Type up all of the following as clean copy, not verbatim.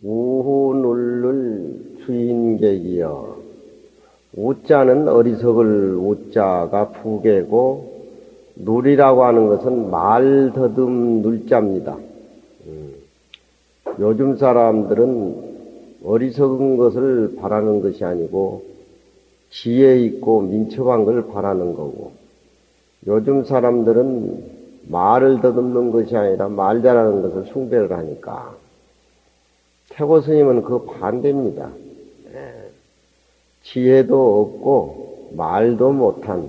우후눌룰 주인객이여. 우자는 어리석을 우자가 두 개고, 눌이라고 하는 것은 말 더듬 눌자입니다. 요즘 사람들은 어리석은 것을 바라는 것이 아니고 지혜 있고 민첩한 걸 바라는 거고, 요즘 사람들은 말을 더듬는 것이 아니라 말 잘하는 것을 숭배를 하니까 태고 스님은 그 반대입니다. 지혜도 없고 말도 못한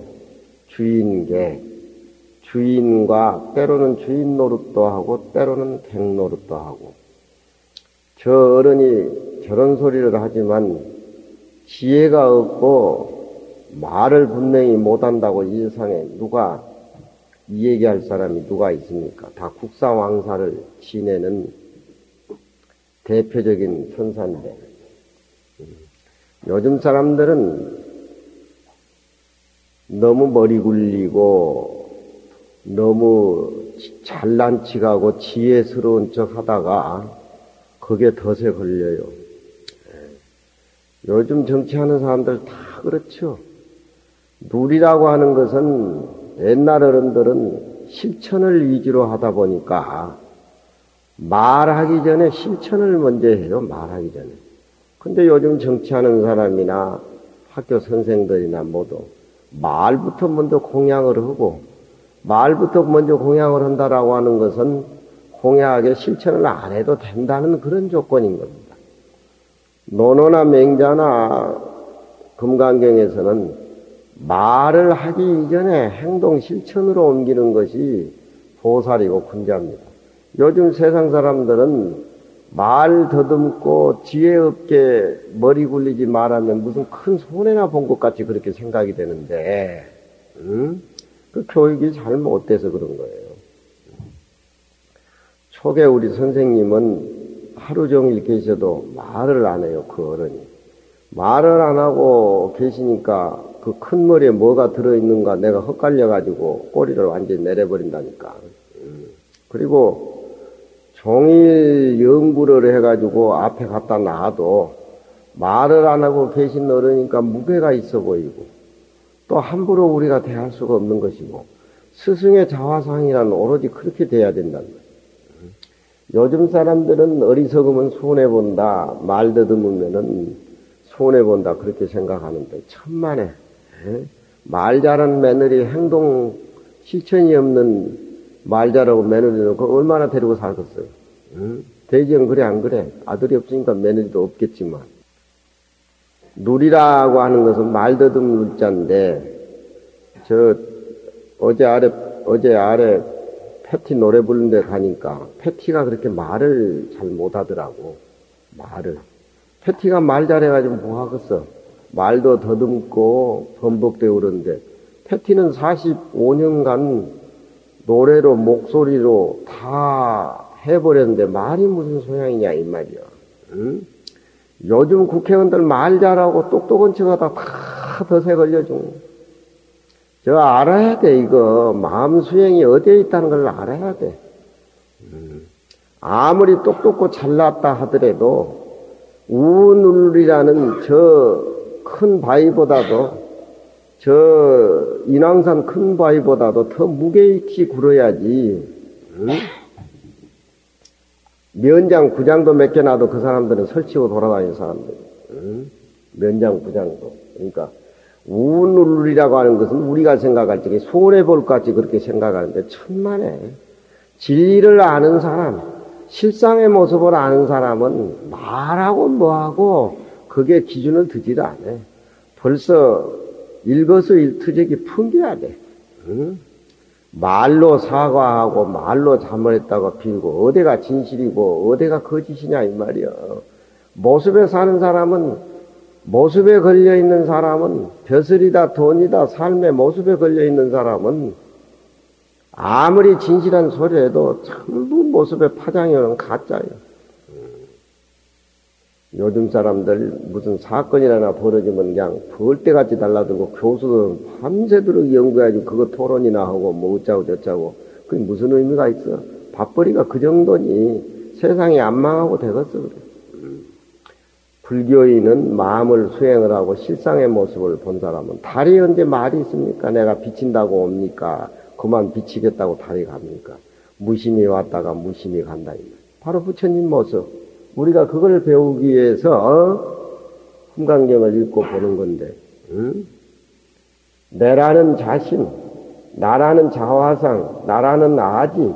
주인객, 주인과 때로는 주인 노릇도 하고 때로는 객 노릇도 하고, 저 어른이 저런 소리를 하지만 지혜가 없고 말을 분명히 못한다고 이 세상에 누가 이 얘기할 사람이 누가 있습니까? 다 국사왕사를 지내는 대표적인 선사인데, 요즘 사람들은 너무 머리 굴리고 너무 잘난 척하고 지혜스러운 척 하다가 그게 덫에 걸려요. 요즘 정치하는 사람들 다 그렇죠. 누리라고 하는 것은 옛날 어른들은 실천을 위주로 하다 보니까 말하기 전에 실천을 먼저 해요. 말하기 전에. 근데 요즘 정치하는 사람이나 학교 선생들이나 모두 말부터 먼저 공약을 하고, 말부터 먼저 공약을 한다라고 하는 것은 공약에 실천을 안 해도 된다는 그런 조건인 겁니다. 논어나 맹자나 금강경에서는 말을 하기 이전에 행동 실천으로 옮기는 것이 보살이고 군자입니다. 요즘 세상 사람들은 말 더듬고 지혜 없게 머리 굴리지 말하면 무슨 큰 손해나 본 것 같이 그렇게 생각이 되는데, 그 교육이 잘못돼서 그런 거예요. 초계 우리 선생님은 하루 종일 계셔도 말을 안 해요. 그 어른이 말을 안 하고 계시니까 그 큰 머리에 뭐가 들어있는가 내가 헛갈려 가지고 꼬리를 완전히 내려버린다니까. 그리고 종일 연구를 해가지고 앞에 갖다 놔도 말을 안 하고 계신 어른이니까 무게가 있어 보이고, 또 함부로 우리가 대할 수가 없는 것이고, 스승의 자화상이란 오로지 그렇게 돼야 된다는 거예요. 요즘 사람들은 어리석으면 손해본다, 말 더듬으면은 손해본다, 그렇게 생각하는데 천만에 말 잘하는 며느리, 행동 실천이 없는 말 잘하고 며느리는 그걸 얼마나 데리고 살겠어요? 대지형 그래 안 그래? 아들이 없으니까 며느리도 없겠지만, 누리라고 하는 것은 말 더듬는 자인데, 어제 아래 패티 노래 부르는 데 가니까 패티가 그렇게 말을 잘 못하더라고. 말을. 패티가 말 잘해가지고 뭐 하겠어? 말도 더듬고 번복되고 그러는데, 패티는 45년간 노래로 목소리로 다 해버렸는데 말이 무슨 소양이냐 이 말이야. 응? 요즘 국회의원들 말 잘하고 똑똑한 척하다 다 덫에 걸려줘. 저 알아야 돼. 이거 마음 수행이 어디에 있다는 걸 알아야 돼. 아무리 똑똑고 잘났다 하더라도 우눌이라는 저 큰 바위보다도, 저 인왕산 큰 바위보다도 더 무게 있게 굴어야지. 면장 구장도 몇 개 놔도 그 사람들은 설치고 돌아다니는 사람들. 면장 구장도. 그러니까 우눌이라고 하는 것은 우리가 생각할 적에 손해볼 것 같이 그렇게 생각하는데 천만에 진리를 아는 사람, 실상의 모습을 아는 사람은 말하고 뭐하고 그게 기준을 두지도 않아. 벌써 일거수일투족이 풍겨야 돼. 말로 사과하고 말로 잘못했다고 빌고 어디가 진실이고 어디가 거짓이냐 이 말이야. 모습에 사는 사람은, 모습에 걸려있는 사람은, 벼슬이다 돈이다 삶의 모습에 걸려있는 사람은 아무리 진실한 소리 해도 전부 모습에 파장이 오는 가짜예요. 요즘 사람들 무슨 사건이라나 벌어지면 그냥 벌떼같이 달라들고, 교수들은 밤새도록 연구해가지고 그거 토론이나 하고 뭐 어쩌고 저쩌고, 그게 무슨 의미가 있어? 밥벌이가 그 정도니 세상이 안 망하고 되겠어 그래. 불교인은 마음을 수행을 하고 실상의 모습을 본 사람은 달이 언제 말이 있습니까? 내가 비친다고 옵니까? 그만 비치겠다고 달이 갑니까? 무심히 왔다가 무심히 간다. 바로 부처님 모습. 우리가 그걸 배우기 위해서 금강경을 읽고 보는 건데, 내라는 자신, 나라는 자화상, 나라는 아지,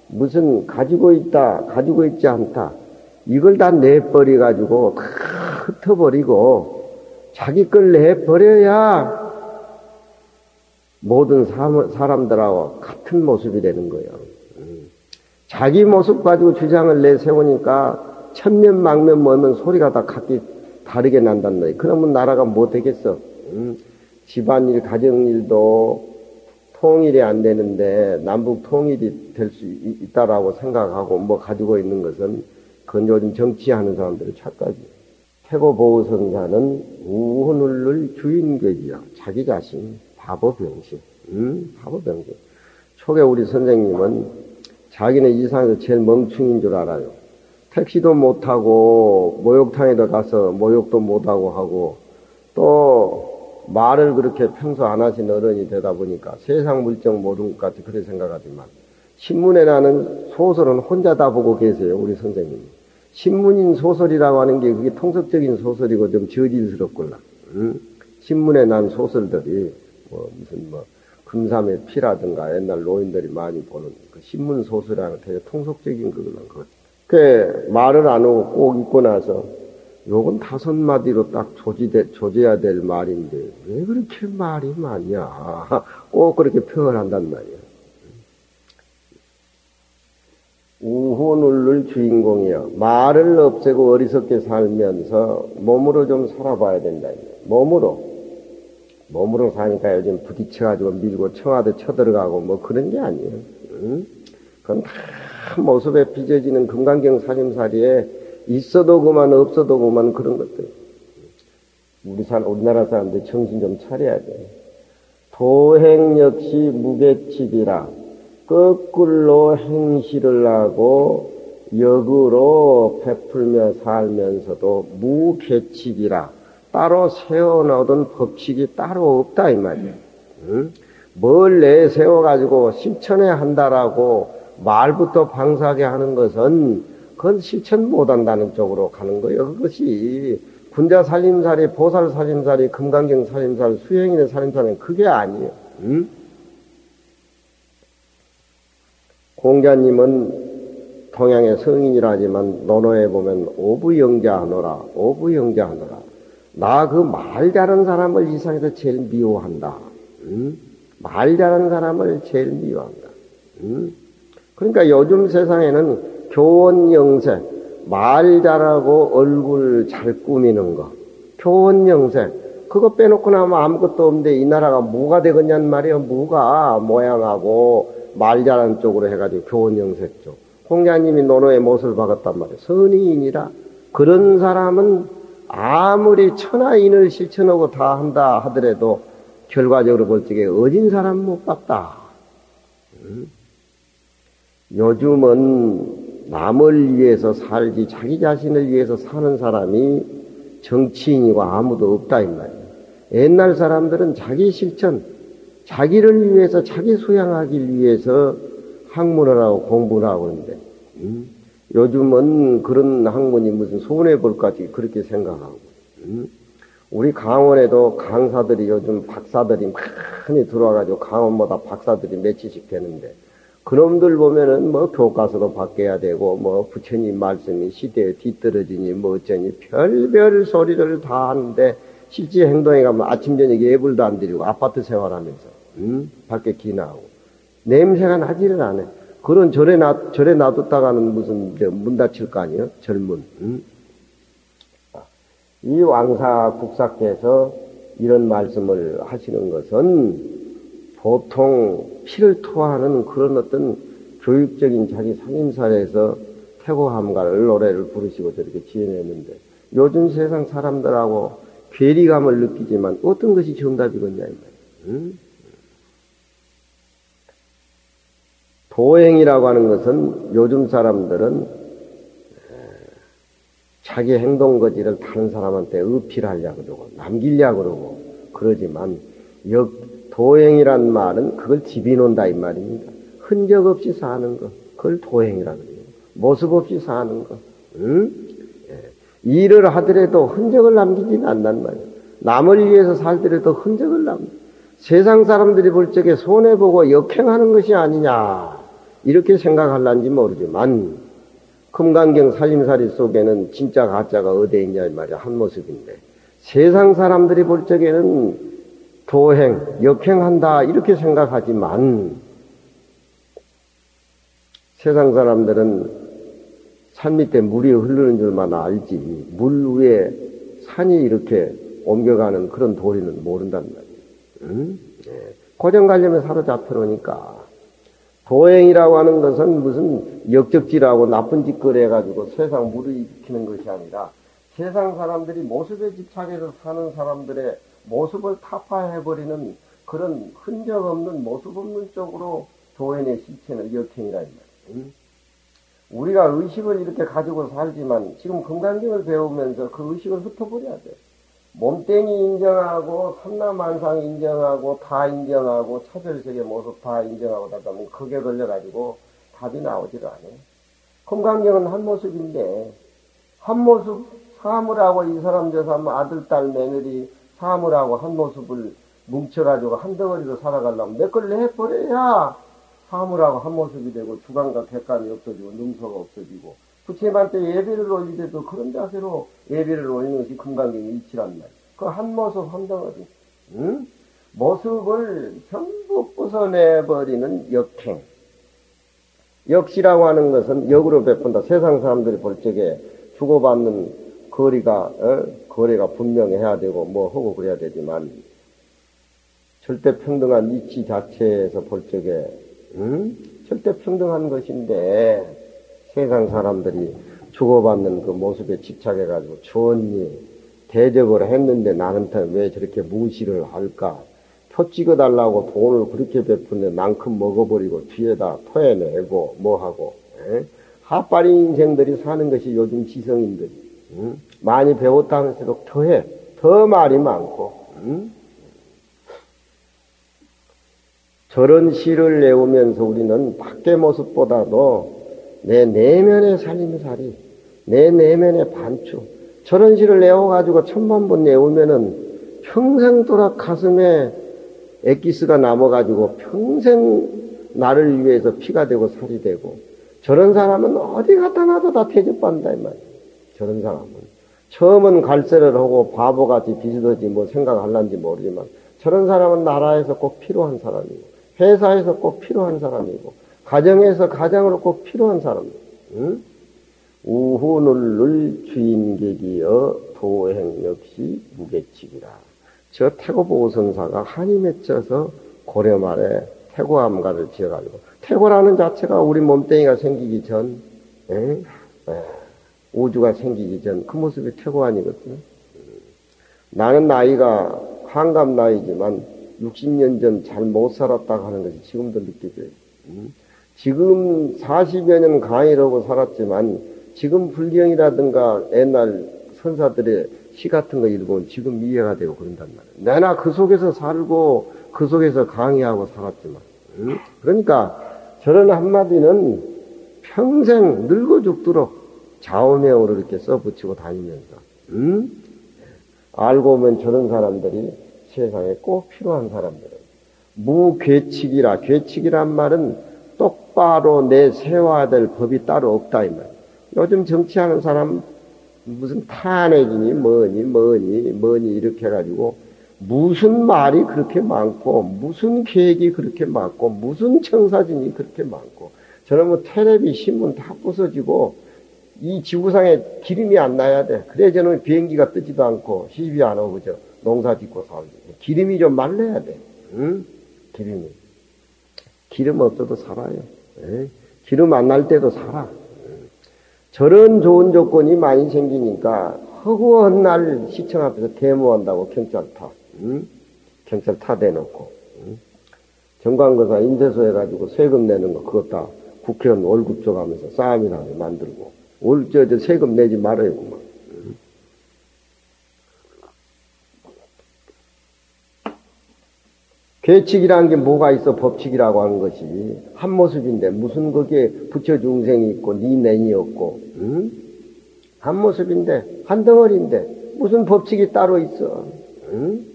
무슨 가지고 있다, 가지고 있지 않다. 이걸 다 내버려가지고 다 흩어버리고 자기 걸 내버려야 모든 사람들하고 같은 모습이 되는 거예요. 자기 모습 가지고 주장을 내세우니까 천면만면 뭐면 소리가 다 각기 다르게 난단 말이에요. 그러면 나라가 뭐 되겠어? 집안일, 가정일도 통일이 안 되는데 남북 통일이 될 수 있다라고 생각하고 뭐 가지고 있는 것은 그건 요즘 정치하는 사람들의 착각이에요. 태고보선사는 우혼을 주인격이야. 자기 자신, 바보병신. 바보병신. 초기 우리 선생님은 자기는 이 세상에서 제일 멍충인 줄 알아요. 택시도 못하고 목욕탕에도 가서 목욕도 못하고 하고 또 말을 그렇게 평소 안 하신 어른이 되다 보니까 세상 물정 모르는 것 같이 그렇게 생각하지만 신문에 나는 소설은 혼자 다 보고 계세요. 우리 선생님이. 신문인 소설이라고 하는 게 그게 통속적인 소설이고 좀 저질스럽구나. 신문에 난 소설들이 무슨 금삼의 피라든가 옛날 노인들이 많이 보는 그 신문 소설이라는 되게 통속적인 그거는 그 말을 안 하고 꼭 읽고 나서 요건 5마디로 딱 조져야 될 말인데 왜 그렇게 말이 많냐. 꼭 그렇게 표현한단 말이야. 우혼을 주인공이여. 말을 없애고 어리석게 살면서 몸으로 좀 살아봐야 된다. 몸으로 사니까 요즘 부딪혀가지고 밀고 청와대 쳐들어가고 뭐 그런 게 아니에요. 그건 다 모습에 빚어지는 금강경 살림살이에 있어도 그만 없어도 그만 그런 것들. 우리나라 사람들 정신 좀 차려야 돼. 도행 역시 무개칙이라. 거꾸로 행실을 하고 역으로 베풀며 살면서도 무개칙이라. 따로 세워놓은 법칙이 따로 없다 이 말이에요. 뭘 내세워가지고 실천해야 한다라고 말부터 방사하게 하는 것은 그건 실천 못한다는 쪽으로 가는 거예요. 그것이 군자 살림살이, 보살 살림살이, 금강경 살림살, 수행인의 살림살은 그게 아니에요. 공자님은 동양의 성인이라지만 논어에 보면 오부영자하노라. 나 그 말 잘하는 사람을 이 세상에서 제일 미워한다. 말 잘하는 사람을 제일 미워한다. 그러니까 요즘 세상에는 교원영세, 말 잘하고 얼굴 잘 꾸미는 거, 교원영세, 그거 빼놓고 나면 아무것도 없는데 이 나라가 뭐가 되겠냐는 말이에요. 뭐가 모양하고 말 잘하는 쪽으로 해가지고 교원영세 쪽. 공자님이 논어의 못을 박았단 말이에요. 선의인이라. 그런 사람은 아무리 천하인을 실천하고 다 한다 하더라도 결과적으로 볼 적에 어진 사람 못 봤다. 요즘은 남을 위해서 살지 자기 자신을 위해서 사는 사람이 정치인이고 아무도 없다 이 말이에요. 옛날 사람들은 자기 실천, 자기를 위해서 자기 수양하기 위해서 학문을 하고 공부를 하고 있는데 요즘은 그런 학문이 무슨 손해볼까지 그렇게 생각하고 우리 강원에도 강사들이 요즘 박사들이 많이 들어와가지고 강원마다 박사들이 몇십씩 되는데 그놈들 보면은 뭐 교과서도 바뀌어야 되고 뭐 부처님 말씀이 시대에 뒤떨어지니 뭐 어쩌니 별별 소리를 다 하는데 실제 행동에 가면 아침 저녁 예불도 안 드리고 아파트 생활하면서 밖에 기나하고 냄새가 나지를 않아요. 그런 절에 놔뒀다가는 무슨 문 닫힐 거 아니에요? 절문. 이 왕사 국사께서 이런 말씀을 하시는 것은 보통 피를 토하는 그런 어떤 교육적인 자기 살림살에서 태고함가를 노래를 부르시고 저렇게 지어냈는데 요즘 세상 사람들하고 괴리감을 느끼지만 어떤 것이 정답이겠냐 이 말이에요. 도행이라고 하는 것은 요즘 사람들은 자기 행동 거지를 다른 사람한테 어필하려고 그러고 남기려고 그러고 그러지만 도행이란 말은 그걸 집어놓는다 이 말입니다. 흔적 없이 사는 거 그걸 도행이라 그래요. 모습 없이 사는 거. 응? 일을 하더라도 흔적을 남기지는 않단 말이에요. 남을 위해서 살더라도 흔적을 세상 사람들이 볼 적에 손해보고 역행하는 것이 아니냐 이렇게 생각할란지 모르지만 금강경 살림살이 속에는 진짜 가짜가 어디에 있냐 이 말이야. 한 모습인데 세상 사람들이 볼 적에는 도행, 역행한다 이렇게 생각하지만 세상 사람들은 산 밑에 물이 흐르는 줄만 알지 물 위에 산이 이렇게 옮겨가는 그런 도리는 모른단 말이에요. 응? 고정관념에 사로잡혀 놓으니까 도행이라고 하는 것은 무슨 역적질하고 나쁜 짓거리 해가지고 세상 물을 일으키는 것이 아니라 세상 사람들이 모습에 집착해서 사는 사람들의 모습을 타파해버리는 그런 흔적 없는 모습 없는 쪽으로 도행의 실체는 역행이라 이 말이에요. 우리가 의식을 이렇게 가지고 살지만 지금 금강경을 배우면서 그 의식을 흩어버려야 돼. 몸뚱이 인정하고 삼라만상 인정하고 다 인정하고 차별세계 모습 다 인정하고 하다 보면 그게 걸려가지고 답이 나오질 않아요. 금강경은 한 모습인데 한 모습 사물하고 이 사람 저 사람 아들 딸 며느리 사물하고 한 모습을 뭉쳐가지고 한 덩어리로 살아가려면 내 걸 내버려야 사물하고 한 모습이 되고 주관과 객관이 없어지고 능서가 없어지고 부처님한테 예배를 올릴 때도 그런 자세로 예배를 올리는 것이 금강경의 이치란 말이에요. 그 한 모습 한 덩어리 모습을 전부 부숴내버리는 역행. 역시라고 하는 것은 역으로 베푼다. 세상 사람들이 볼 적에 주고받는 거래가 분명해야 되고 뭐 하고 그래야 되지만 절대 평등한 이치 자체에서 볼 적에 절대 평등한 것인데 세상 사람들이 주고받는 그 모습에 집착해가지고 좋으니 대접을 했는데 나한테 왜 저렇게 무시를 할까? 표 찍어달라고 돈을 그렇게 베푸는데 난큼 먹어버리고 뒤에다 토해내고 뭐하고 핫바리 인생들이 사는 것이 요즘 지성인들이 많이 배웠다 할수록 더 말이 많고 저런 시를 내오면서 우리는 밖의 모습보다도 내 내면의 살림살이, 내 내면의 반추, 저런 시를 내어가지고 1000번 내오면은 평생 돌아 가슴에 엑기스가 남아가지고 평생 나를 위해서 피가 되고 살이 되고 저런 사람은 어디 갖다 놔도 다 대접받는다 이 말이야. 저런 사람은 처음은 갈세를 하고 바보같이 비슷하지 뭐 생각할란지 모르지만 저런 사람은 나라에서 꼭 필요한 사람이고 회사에서 꼭 필요한 사람이고 가정에서 가장으로 꼭 필요한 사람이고 우후눌눌 주인객이여 도행 역시 무계칙이라. 저 태고보선사가 한이 맺혀서 고려 말에 태고암가를 지어가지고 태고라는 자체가 우리 몸뚱이가 생기기 전 우주가 생기기 전 그 모습이 태고 아니거든요. 나는 나이가 한갑 나이지만 60년 전 잘 못 살았다고 하는 것이 지금도 느껴져요. 지금 40여 년 강의하고 살았지만 지금 불경이라든가 옛날 선사들의 시 같은 거 읽으면 지금 이해가 되고 그런단 말이에요. 내나 그 속에서 살고 그 속에서 강의하고 살았지만 그러니까 저런 한마디는 평생 늙어 죽도록 좌우명으로 이렇게 써붙이고 다니면서 알고 보면 저런 사람들이 세상에 꼭 필요한 사람들은 무괴칙이라. 괴칙이란 말은 똑바로 내세워야 될 법이 따로 없다 이 말이에요. 요즘 정치하는 사람 무슨 탄핵이니 뭐니 이렇게 해가지고 무슨 말이 그렇게 많고 무슨 계획이 그렇게 많고 무슨 청사진이 그렇게 많고 저는 뭐 텔레비 신문 다 부서지고 이 지구상에 기름이 안 나야 돼. 그래 저는 비행기가 뜨지도 않고 시비 안 오고 저 농사 짓고 살고 기름이 좀 말려야 돼. 기름이 기름 없어도 살아요. 기름 안 날 때도 살아. 저런 좋은 조건이 많이 생기니까 허구한 날 시청 앞에서 데모한다고 경찰 타 대놓고 정관거사 인쇄소 해가지고 세금 내는 거 그것 다 국회의원 월급 줘가면서 싸움이라고 만들고 저 세금 내지 말아요. 계칙이라는 게 뭐가 있어? 법칙이라고 하는 것이 한 모습인데 무슨 거기에 부처 중생이 있고 네 내니 없고 응? 한 모습인데 한 덩어리인데 무슨 법칙이 따로 있어? 응?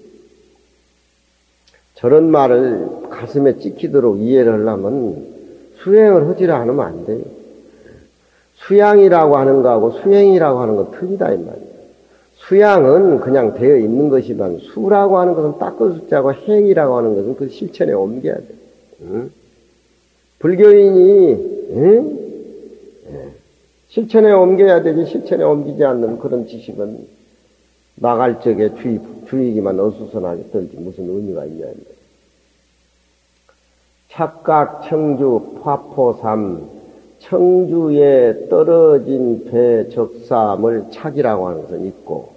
저런 말을 가슴에 찍히도록 이해를 하려면 수행을 하지를 않으면 안 돼요. 수양이라고 하는 거하고 수행이라고 하는 건 틀리다 이 말이에요. 수양은 그냥 되어 있는 것이지만 수라고 하는 것은 닦을 숫자고 행이라고 하는 것은 그 실천에 옮겨야 돼. 응? 불교인이 응? 실천에 옮겨야 되지 실천에 옮기지 않는 그런 지식은 나갈 적에 주의기만 어수선하게 떨지 무슨 의미가 있냐. 착각, 청주, 파포삼, 청주에 떨어진 배 적삼을 착이라고 하는 것은 있고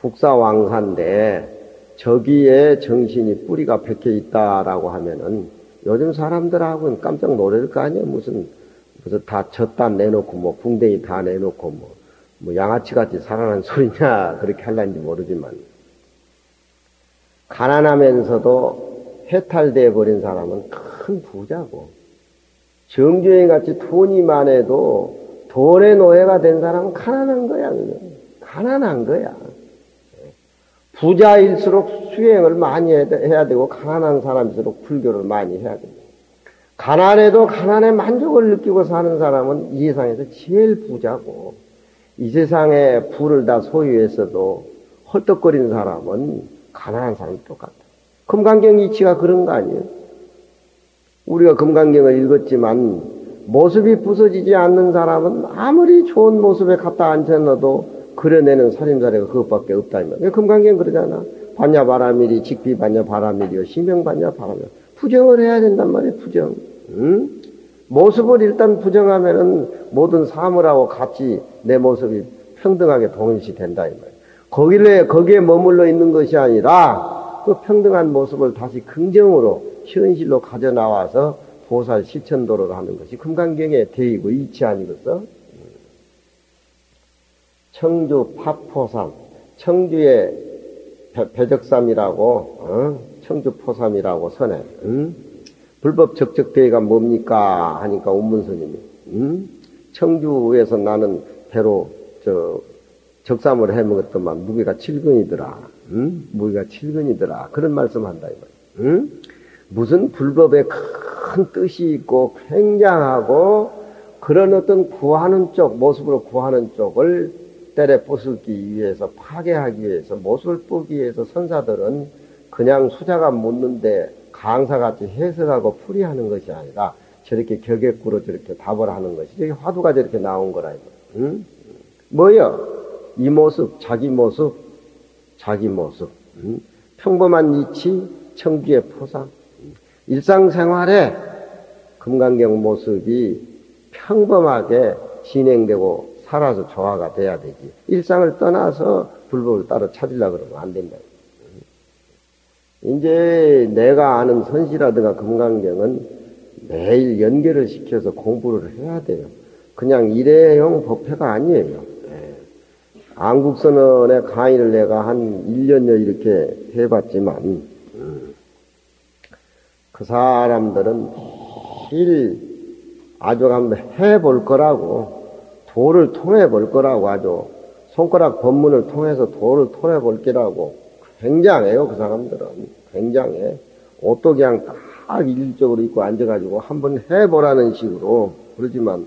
국사왕사인데 저기에 정신이 뿌리가 박혀 있다라고 하면은 요즘 사람들하고는 깜짝 놀랄 거 아니에요. 무슨 다 젖다 내놓고 뭐 붕대기 다 내놓고 뭐 양아치같이 살아난 소리냐 그렇게 할란지 모르지만 가난하면서도 해탈되어 버린 사람은 큰 부자고 정주행 같이 돈이 많아도 돈의 노예가 된 사람은 가난한 거야. 그냥. 가난한 거야. 부자일수록 수행을 많이 해야 되고 가난한 사람일수록 불교를 많이 해야 됩니다. 가난해도 가난의 만족을 느끼고 사는 사람은 이 세상에서 제일 부자고 이 세상에 부를 다 소유했어도 헐떡거리는 사람은 가난한 사람이 똑같아. 금강경 이치가 그런 거 아니에요? 우리가 금강경을 읽었지만 모습이 부서지지 않는 사람은 아무리 좋은 모습에 갖다 앉혀놔도 그려내는 살림살이가 그것밖에 없다. 금강경 그러잖아. 반야바라밀이 직비 반야바라밀이요 시명 반야바라밀. 부정을 해야 된단 말이에요. 부정. 응? 모습을 일단 부정하면은 모든 사물하고 같이 내 모습이 평등하게 동일시 된다 이 말이에요. 거기에 머물러 있는 것이 아니라 그 평등한 모습을 다시 긍정으로 현실로 가져나와서 보살 실천도를 하는 것이 금강경의 대의고 이치 아니겠어? 청주 파포삼, 청주의 배적삼이라고 청주 포삼이라고 선해. 불법 적적대의가 뭡니까? 하니까 운문스님이 청주에서 나는 배로 적삼을 해먹었더만 무게가 7근이더라. 무게가 7근이더라. 그런 말씀한다 이 말이야. 무슨 불법에 큰 뜻이 있고 굉장하고 그런 어떤 구하는 쪽, 모습으로 구하는 쪽을 때려 부수기 위해서 파괴하기 위해서 모습을 뿌기 위해서 선사들은 그냥 수자가 묻는데 강사같이 해석하고 풀이하는 것이 아니라 저렇게 격액구로 저렇게 답을 하는 것이 저기 화두가 저렇게 나온 거라. 응? 뭐요? 이 모습, 자기 모습, 자기 모습. 평범한 이치, 청주의 포상. 일상생활에 금강경 모습이 평범하게 진행되고 살아서 조화가 돼야 되지. 일상을 떠나서 불법을 따로 찾으려고 그러면 안 된다. 이제 내가 아는 선시라든가 금강경은 매일 연결을 시켜서 공부를 해야 돼요. 그냥 일회용 법회가 아니에요. 안국선언의 강의를 내가 한 1년여 이렇게 해봤지만 그 사람들은 매일 아주 한번 해볼 거라고 도를 통해 볼 거라고 아주 손가락 법문을 통해서 도를 통해 볼 거라고 굉장해요. 그 사람들은 굉장해. 옷도 그냥 딱 일적으로 입고 앉아가지고 한번 해보라는 식으로 그러지만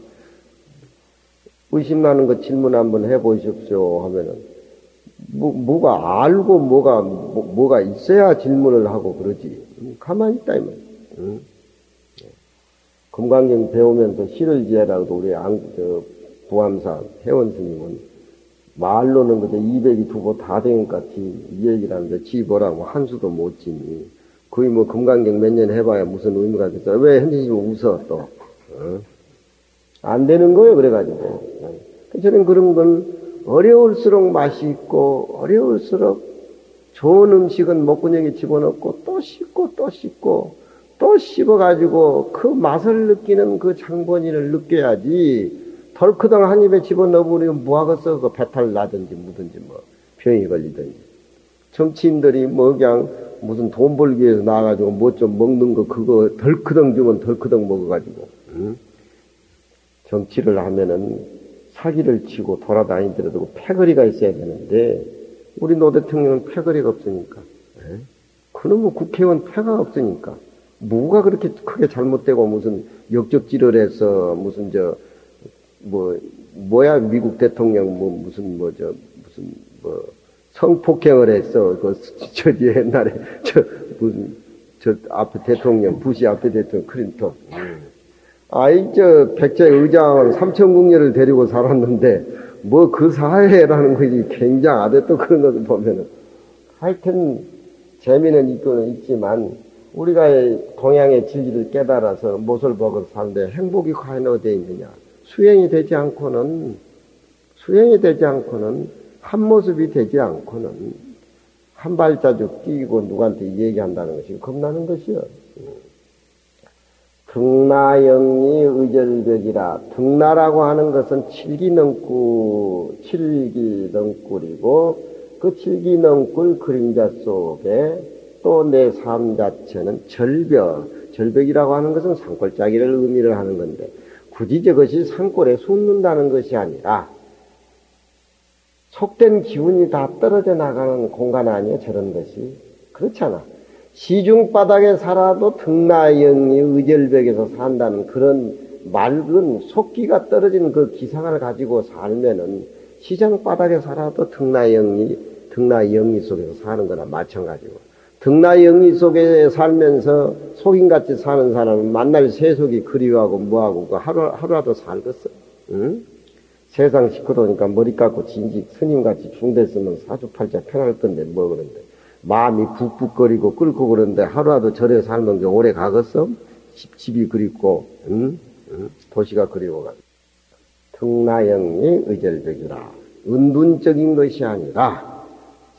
의심나는 거 질문 한번 해보십시오 하면은 뭐가 알고 뭐가 있어야 질문을 하고 그러지. 가만히 있다 이 말이야. 응? 금강경 배우면서 시를 지으라고도 우리 부암사 회원 스님은 말로는 그저 200이 두보 다 된 것 같이 이 얘기라는데 지보라고 한 수도 못 지니 거의 뭐 금강경 몇 년 해봐야 무슨 의미가 있어. 왜 현진이면 웃어 또. 안 되는 거예요. 그래가지고. 저는 그런 건 어려울수록 맛이 있고 어려울수록 좋은 음식은 목구멍에 집어넣고 또 씹고 또 씹고 또 씹어가지고 그 맛을 느끼는 그 장본인을 느껴야지 덜크덩 한 입에 집어넣어버리면 뭐하겠어. 그 배탈 나든지 뭐든지 뭐 병이 걸리든지. 정치인들이 뭐 그냥 무슨 돈 벌기 위해서 나와가지고 뭐 좀 먹는 거 그거 덜크덩 주면 덜크덩 먹어가지고, 응? 정치를 하면은 사기를 치고 돌아다니더라도 패거리가 있어야 되는데, 우리 노 대통령은 패거리가 없으니까. 예? 그놈의 국회의원 패가 없으니까. 뭐가 그렇게 크게 잘못되고 무슨 역적질을 해서 무슨 뭐야 미국 대통령 무슨 성폭행을 했어. 옛날에 앞에 대통령, 부시 앞에 대통령 클린턴. 백제 의장 삼천궁녀를 데리고 살았는데, 뭐 그 사회라는 것이 굉장하대. 또 그런 것을 보면은. 하여튼, 재미는 있지만, 우리가 동양의 진리를 깨달아서 못을 먹어 사는데 행복이 과연 어디에 있느냐. 수행이 되지 않고는, 한 모습이 되지 않고는, 한 발자국 뛰고 누구한테 얘기한다는 것이 겁나는 것이요. 등나영이 의절벽이라. 등나라고 하는 것은 칠기넝굴이고 그 칠기넝굴 그림자 속에 또 내 삶 자체는 절벽이라고 하는 것은 산골짜기를 의미를 하는 건데 굳이 저것이 산골에 숨는다는 것이 아니라 속된 기운이 다 떨어져 나가는 공간 아니에요, 저런 것이. 그렇잖아. 시중바닥에 살아도 등나영이 의절벽에서 산다는 그런 맑은 속기가 떨어진 그 기상을 가지고 살면은 시장바닥에 살아도 등나영이 속에서 사는 거나 마찬가지고. 등나영이 속에 살면서 속인같이 사는 사람은 만날 세속이 그리워하고 뭐하고 그 하루라도 살겠어. 응? 세상 식구로니까 머리 깎고 진직 스님같이 중됐으면 사주팔자 편할 건데 뭐 그런데. 마음이 북북거리고 끓고 그러는데 하루라도 절에 살면 게 오래 가겠어? 집이 그립고, 도시가 그리워가지고. 등나영이 의절벽이라. 은둔적인 것이 아니라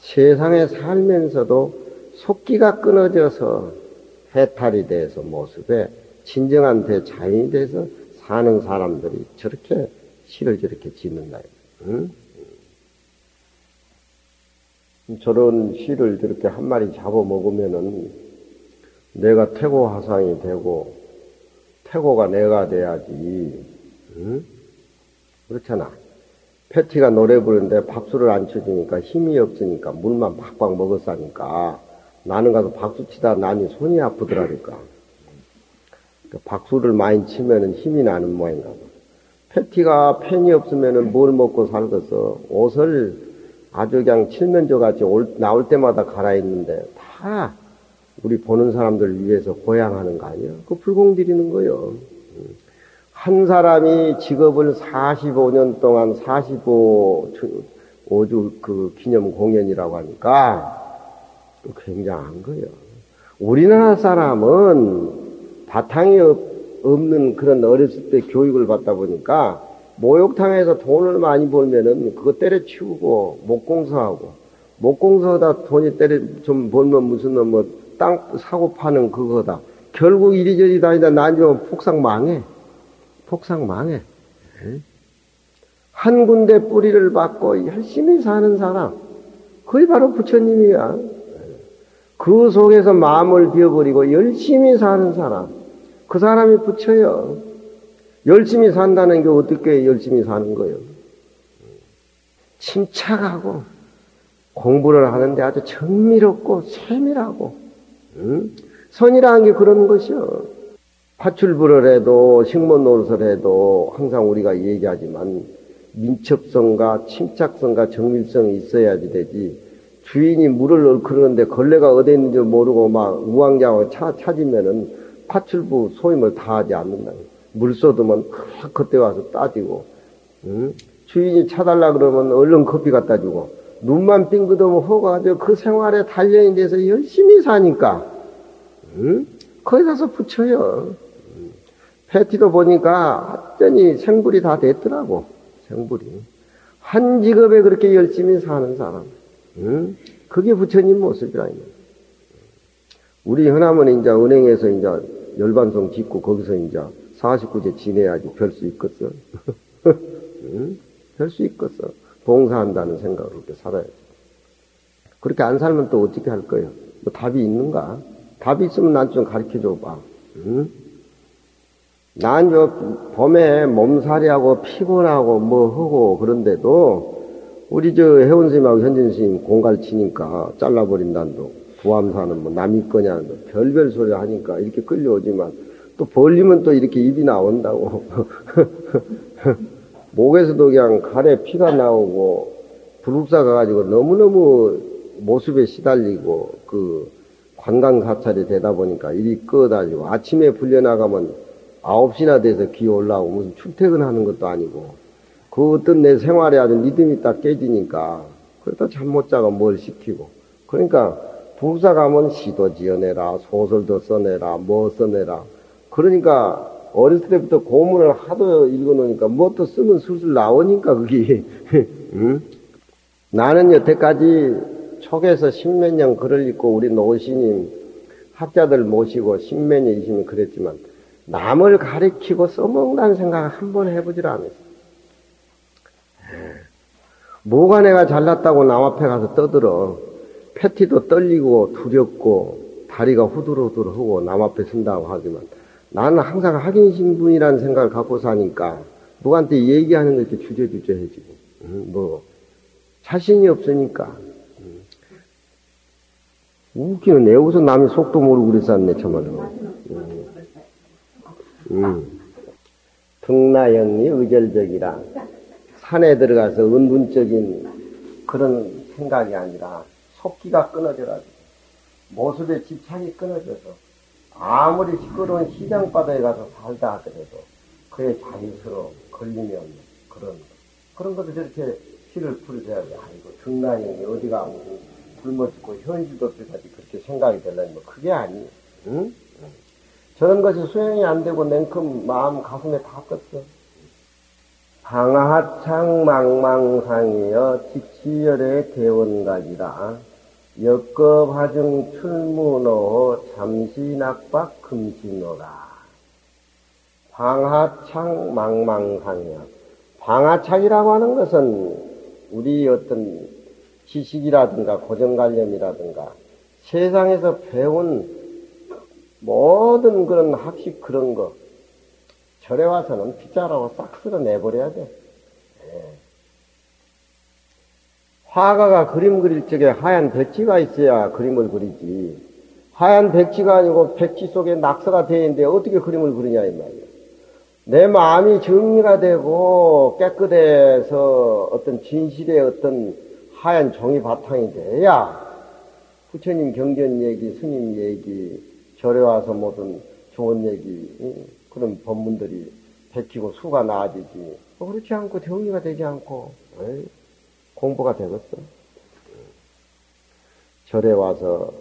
세상에 살면서도 속기가 끊어져서 해탈이 돼서 모습에 진정한 대자연이 돼서 사는 사람들이 저렇게 시를 저렇게 짓는다. 응? 저런 시를 저렇게 한 마리 잡아먹으면은 내가 태고 화상이 되고 태고가 내가 돼야지. 응? 그렇잖아. 패티가 노래 부르는데 박수를 안 쳐주니까 힘이 없으니까 물만 팍팍 먹었으니까 나는 가서 박수 치다 나니 손이 아프더라니까. 박수를 많이 치면은 힘이 나는 모양인가 봐. 패티가 팬이 없으면은 뭘 먹고 살겠어. 옷을 아주 그냥 칠면조같이 나올 때마다 갈아입는데 다 우리 보는 사람들 위해서 고향하는 거 아니야? 그 불공 드리는 거요. 한 사람이 직업을 45년 동안 45주 그 기념 공연이라고 하니까 굉장한 거예요. 우리나라 사람은 바탕이 없는 그런 어렸을 때 교육을 받다 보니까 목욕탕에서 돈을 많이 벌면은 그거 때려치우고 목공서하다 돈이 좀 벌면 무슨 뭐 땅 사고 파는 그거다. 결국 이리저리 다니다 나중에 폭삭 망해. 한 군데 뿌리를 받고 열심히 사는 사람, 그게 바로 부처님이야. 그 속에서 마음을 비워버리고 열심히 사는 사람, 그 사람이 부처요. 열심히 산다는 게 어떻게 열심히 사는 거예요? 침착하고 공부를 하는데 아주 정밀하고 세밀하고, 선이라는 게 그런 것이요. 파출부를 해도 식물 노릇을 해도 항상 우리가 얘기하지만 민첩성과 침착성과 정밀성이 있어야지 되지. 주인이 물을 얽히는데 걸레가 어디 있는지 모르고 막 우왕좌왕 찾으면은 파출부 소임을 다하지 않는다. 물 쏟으면 그때 와서 따지고, 주인이 차달라 그러면 얼른 커피 갖다 주고, 눈만 빙긋으면 허가가지고 그 생활에 단련이 돼서 열심히 사니까, 거기 가서 붙여요. 패티도 보니까 완전히 생불이 다 됐더라고. 생불이. 한 직업에 그렇게 열심히 사는 사람. 그게 부처님 모습이라. 우리 현아머니 이제 은행에서 이제 열반성 짓고 거기서 이제 49제 지내야지 별 수 있겠어. 별 수 있겠어. 봉사한다는 생각으로 이렇게 살아야지. 그렇게 안 살면 또 어떻게 할 거예요? 뭐 답이 있는가? 답이 있으면 난 좀 가르쳐 줘봐. 응? 난 저 봄에 몸살이하고 피곤하고 뭐 하고 그런데도 우리 저 혜원 스님하고 현진 스님 공갈 치니까 잘라버린다도 부암사는 뭐 남이 거냐 별별 소리 하니까 이렇게 끌려오지만 또 벌리면 또 이렇게 입이 나온다고. 목에서도 그냥 가래 피가 나오고 불국사 가가지고 너무너무 모습에 시달리고 그 관광사찰이 되다 보니까 일이 꺼다지고 아침에 불려나가면 9시나 돼서 기 올라오고 무슨 출퇴근하는 것도 아니고 그 어떤 내 생활에 아주 리듬이 딱 깨지니까 그러다 잠 못 자고 뭘 시키고 그러니까 부사 가면 시도 지어내라 소설도 써내라 뭐 써내라 그러니까 어렸을 때부터 고문을 하도 읽어놓으니까 뭐 또 쓰면 술술 나오니까 그게 응? 나는 여태까지 촉에서 십몇 년 글을 읽고 우리 노신님 학자들 모시고 십몇 년이시면 그랬지만 남을 가리키고 써먹는다는 생각을 한번 해보질 않았어. 뭐가 내가 잘났다고 남 앞에 가서 떠들어. 패티도 떨리고 두렵고 다리가 후들후들하고 남 앞에 선다고 하지만 나는 항상 학인신분이라는 생각을 갖고 사니까 누구한테 얘기하는 거 이렇게 주저주저해지고 뭐 자신이 없으니까 웃기는 애 웃어 남이 속도 모르고 그랬었네 참말로. 등나연이 의절적이라 산에 들어가서 은둔적인 그런 생각이 아니라 속기가 끊어져가지고 모습에 집착이 끊어져서 아무리 시끄러운 시장바다에 가서 살다 하더라도 그의 자유스러움 걸림이 없는 그런 것을 저렇게 시를 풀어줘야지. 아이고 등나연이 어디가 무슨 굶어죽고 현실도 없이까지 그렇게 생각이 되려면 뭐 그게 아니에요. 응? 저런 것이 수행이 안 되고 냉큼 마음 가슴에 다 껐어. 방하창 망망상이여 직시열의 대원각이라 역겁하중 출문호 잠시낙박 금시노라. 방하창 망망상이여. 방하창이라고 하는 것은 우리 어떤 지식이라든가 고정관념이라든가 세상에서 배운 모든 그런 학식 그런 거 절에 와서는 빗자루로 싹 쓸어내버려야 돼. 화가가 그림 그릴 적에 하얀 백지가 있어야 그림을 그리지. 하얀 백지가 아니고 백지 속에 낙서가 되어 있는데 어떻게 그림을 그리냐 이 말이야. 내 마음이 정리가 되고 깨끗해서 어떤 진실의 어떤 하얀 종이 바탕이 돼야 부처님 경전 얘기, 스님 얘기, 절에 와서 모든 좋은 얘기, 그런 법문들이 베끼고 수가 나아지지. 그렇지 않고 정리가 되지 않고 공부가 되겠어. 절에 와서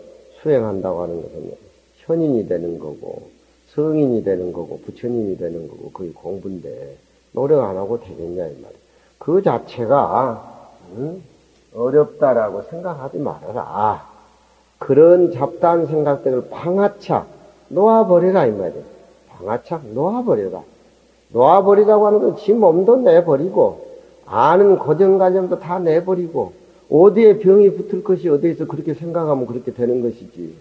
수행한다고 하는 것은 현인이 되는 거고 성인이 되는 거고 부처님이 되는 거고 그게 공부인데 노력 안 하고 되겠냐 이 말이야. 그 자체가 어렵다라고 생각하지 말아라. 그런 잡다한 생각들을 방아착 놓아버려라 이 말이야. 방아착 놓아버려라. 놓아버리라고 하는 건 지 몸도 내버리고 아는 고정관념도 다 내버리고 어디에 병이 붙을 것이 어디에서 그렇게 생각하면 그렇게 되는 것이지.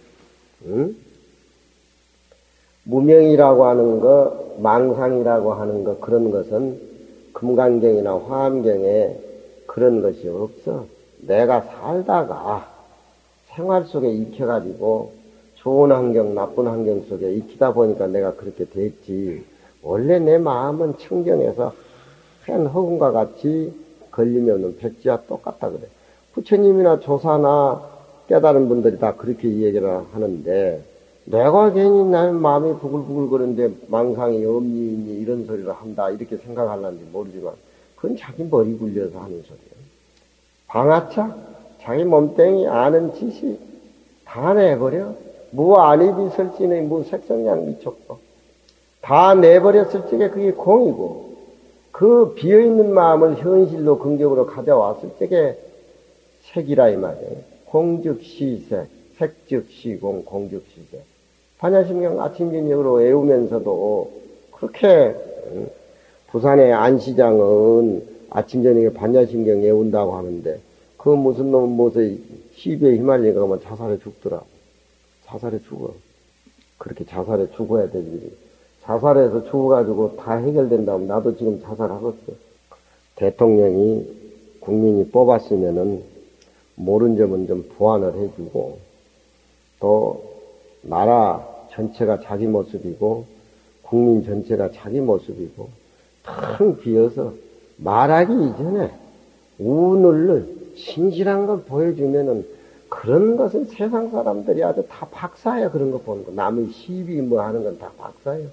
응? 무명이라고 하는 거, 망상이라고 하는 거 그런 것은 금강경이나 화엄경에 그런 것이 없어. 내가 살다가 생활 속에 익혀가지고 좋은 환경, 나쁜 환경 속에 익히다 보니까 내가 그렇게 됐지. 원래 내 마음은 청정해서 하얀 허공과 같이 걸림이 없는 백지와 똑같다 그래. 부처님이나 조사나 깨달은 분들이 다 그렇게 얘기를 하는데 내가 괜히 나는 마음이 부글부글 거리는데 망상이 없니 있니 이런 소리를 한다 이렇게 생각하는지 모르지만 그건 자기 머리 굴려서 하는 소리예요. 방아차 자기 몸뚱이 아는 지식 다 내버려. 무 아니비 설진의 무 색성량 미쳤고 다 내버렸을 적에 그게 공이고 그 비어있는 마음을 현실로 긍정으로 가져왔을 적에 색이라 이 말이에요. 공즉시색, 색즉시공, 공즉시색. 반야심경 아침 저녁으로 외우면서도 그렇게 부산의 안시장은 아침 저녁에 반야심경 외운다고 하는데 그 무슨 놈 무엇에 시비에 휘말리가 가면 자살해 죽더라. 자살해 죽어. 그렇게 자살해 죽어야 될 일이. 자살해서 죽어가지고 다 해결된다면 나도 지금 자살하겠어. 대통령이 국민이 뽑았으면은 모른 점은 좀 보완을 해주고 또 나라 전체가 자기 모습이고 국민 전체가 자기 모습이고 텅 비어서 말하기 이전에 오늘을 신실한 걸 보여주면은 그런 것은 세상 사람들이 아주 다 박사야. 그런 거 보는 거. 남의 시비 뭐 하는 건 다 박사예요.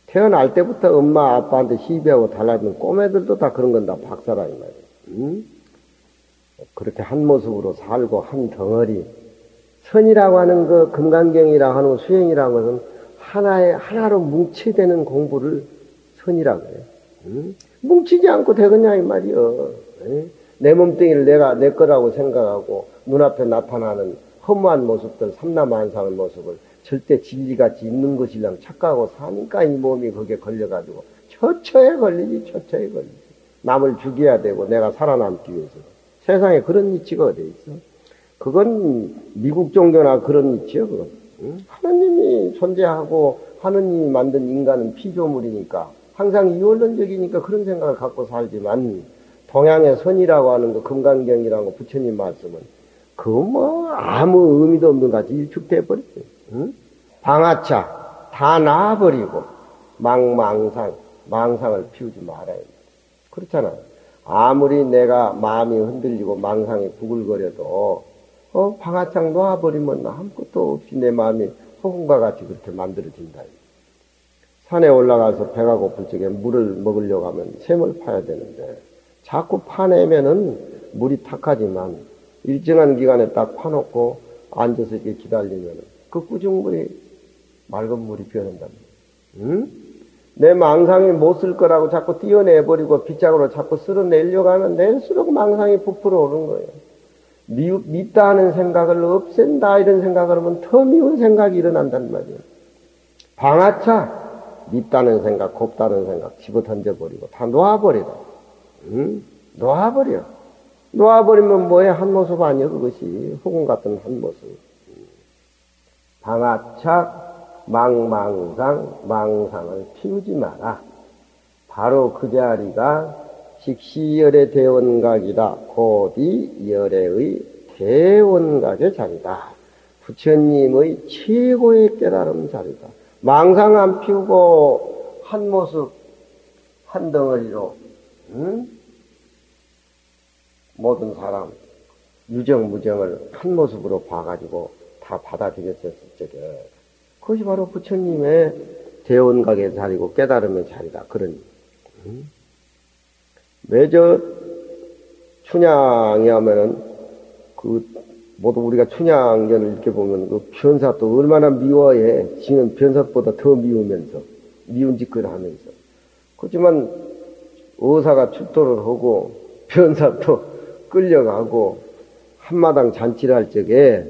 태어날 때부터 엄마 아빠한테 시비하고 달라지는 꼬매들도 다 그런 건 다 박사라 이 말이에요. 그렇게 한 모습으로 살고 한 덩어리. 선이라고 하는 거, 금강경이라고 하는 거, 수행이라고 하는 것은 하나로 뭉치되는 공부를 선이라고 해요. 뭉치지 않고 되겠냐 이 말이요. 내 몸뚱이를 내 거라고 생각하고 눈앞에 나타나는 허무한 모습들, 삼라만상의 모습을 절대 진리같이 있는 것이랑 착각하고 사니까 이 몸이 거기에 걸려가지고 처처에 걸리지. 남을 죽여야 되고 내가 살아남기 위해서. 세상에 그런 이치가 어디 있어? 그건 미국 종교나 그런 이치요. 그건. 하느님이 존재하고 하느님이 만든 인간은 피조물이니까 항상 이원론적이니까 그런 생각을 갖고 살지만 동양의 선이라고 하는 거, 금강경이라는 거, 부처님 말씀은 그거 뭐 아무 의미도 없는 같이 일축돼 버렸어요. 방아차 다 놔버리고 망상을 피우지 말아야 돼. 그렇잖아. 아무리 내가 마음이 흔들리고 망상이 부글거려도 방아창 놔버리면 아무것도 없이 내 마음이 소금과 같이 그렇게 만들어진다. 산에 올라가서 배가 고플 적에 물을 먹으려고 하면 샘을 파야 되는데 자꾸 파내면은 물이 탁하지만 일정한 기간에 딱 파놓고 앉아서 이렇게 기다리면은 그 꾸중물이 맑은 물이 변한답니다. 내 망상이 못 쓸 거라고 자꾸 띄어내버리고 빗장으로 자꾸 쓸어내려고 하면 낼수록 망상이 부풀어 오는 거예요. 밉다 하는 생각을 없앤다 이런 생각을 하면 더 미운 생각이 일어난단 말이에요. 방아차 밉다는 생각, 곱다는 생각 집어 던져버리고 다 놓아버리라. 놓아버리면 뭐해? 한 모습 아니야 그것이. 후궁 같은 한 모습. 방아착 망상을 피우지 마라. 바로 그 자리가 식시열의 대원각이다. 곧이 열애의 대원각의 자리다. 부처님의 최고의 깨달음 자리다. 망상 안 피우고 한 모습 한 덩어리로 모든 사람 유정무정을 한 모습으로 봐가지고 다 받아들였었을 적에 그것이 바로 부처님의 대원각의 자리고 깨달음의 자리다. 그런 매저 춘향이 하면은 모두 우리가 춘향전을 이렇게 보면 그 변사도 얼마나 미워해. 지는 변사보다 더 미우면서 미운 짓거리 하면서. 그렇지만 의사가 출토를 하고 변사도 끌려가고 한마당 잔치를 할 적에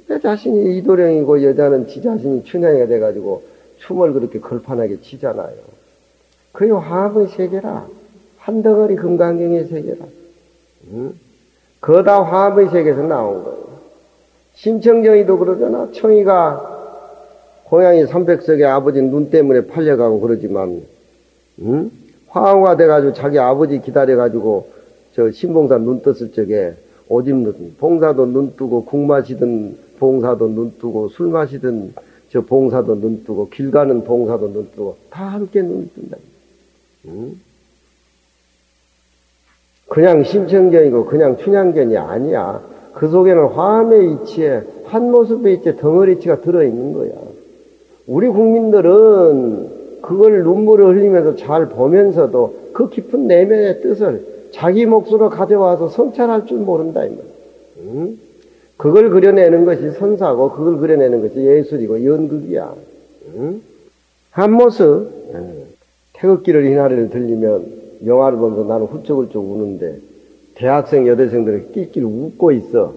내 자신이 이도령이고 여자는 지 자신이 춘향이가 돼가지고 춤을 그렇게 걸판하게 치잖아요. 그게 화합의 세계라. 한 덩어리 금강경의 세계라. 그거 다 화합의 세계에서 나온 거예요. 심청정이도 그러잖아. 청이가 고양이 삼백석에 아버지 눈 때문에 팔려가고 그러지만 화우가 돼가지고 자기 아버지 기다려가지고 저 신봉사 눈 떴을 적에 오집 눈, 봉사도 눈 뜨고 국 마시던 봉사도 눈 뜨고 술 마시던 저 봉사도 눈 뜨고 길 가는 봉사도 눈 뜨고 다 함께 눈이 뜬다. 그냥 심청견이고 그냥 춘향견이 아니야. 그 속에는 화음의 이치에 한 모습의 이치에 덩어리치가 들어있는 거야. 우리 국민들은 그걸 눈물을 흘리면서 잘 보면서도 그 깊은 내면의 뜻을 자기 몫으로 가져와서 성찰할 줄 모른다 이 말이야. 그걸 그려내는 것이 선사고 그걸 그려내는 것이 예술이고 연극이야. 한 모습 태극기를 흰아리를 들리면 영화를 보면서 나는 훌쩍훌쩍 우는데 대학생 여대생들은 낄낄 웃고 있어.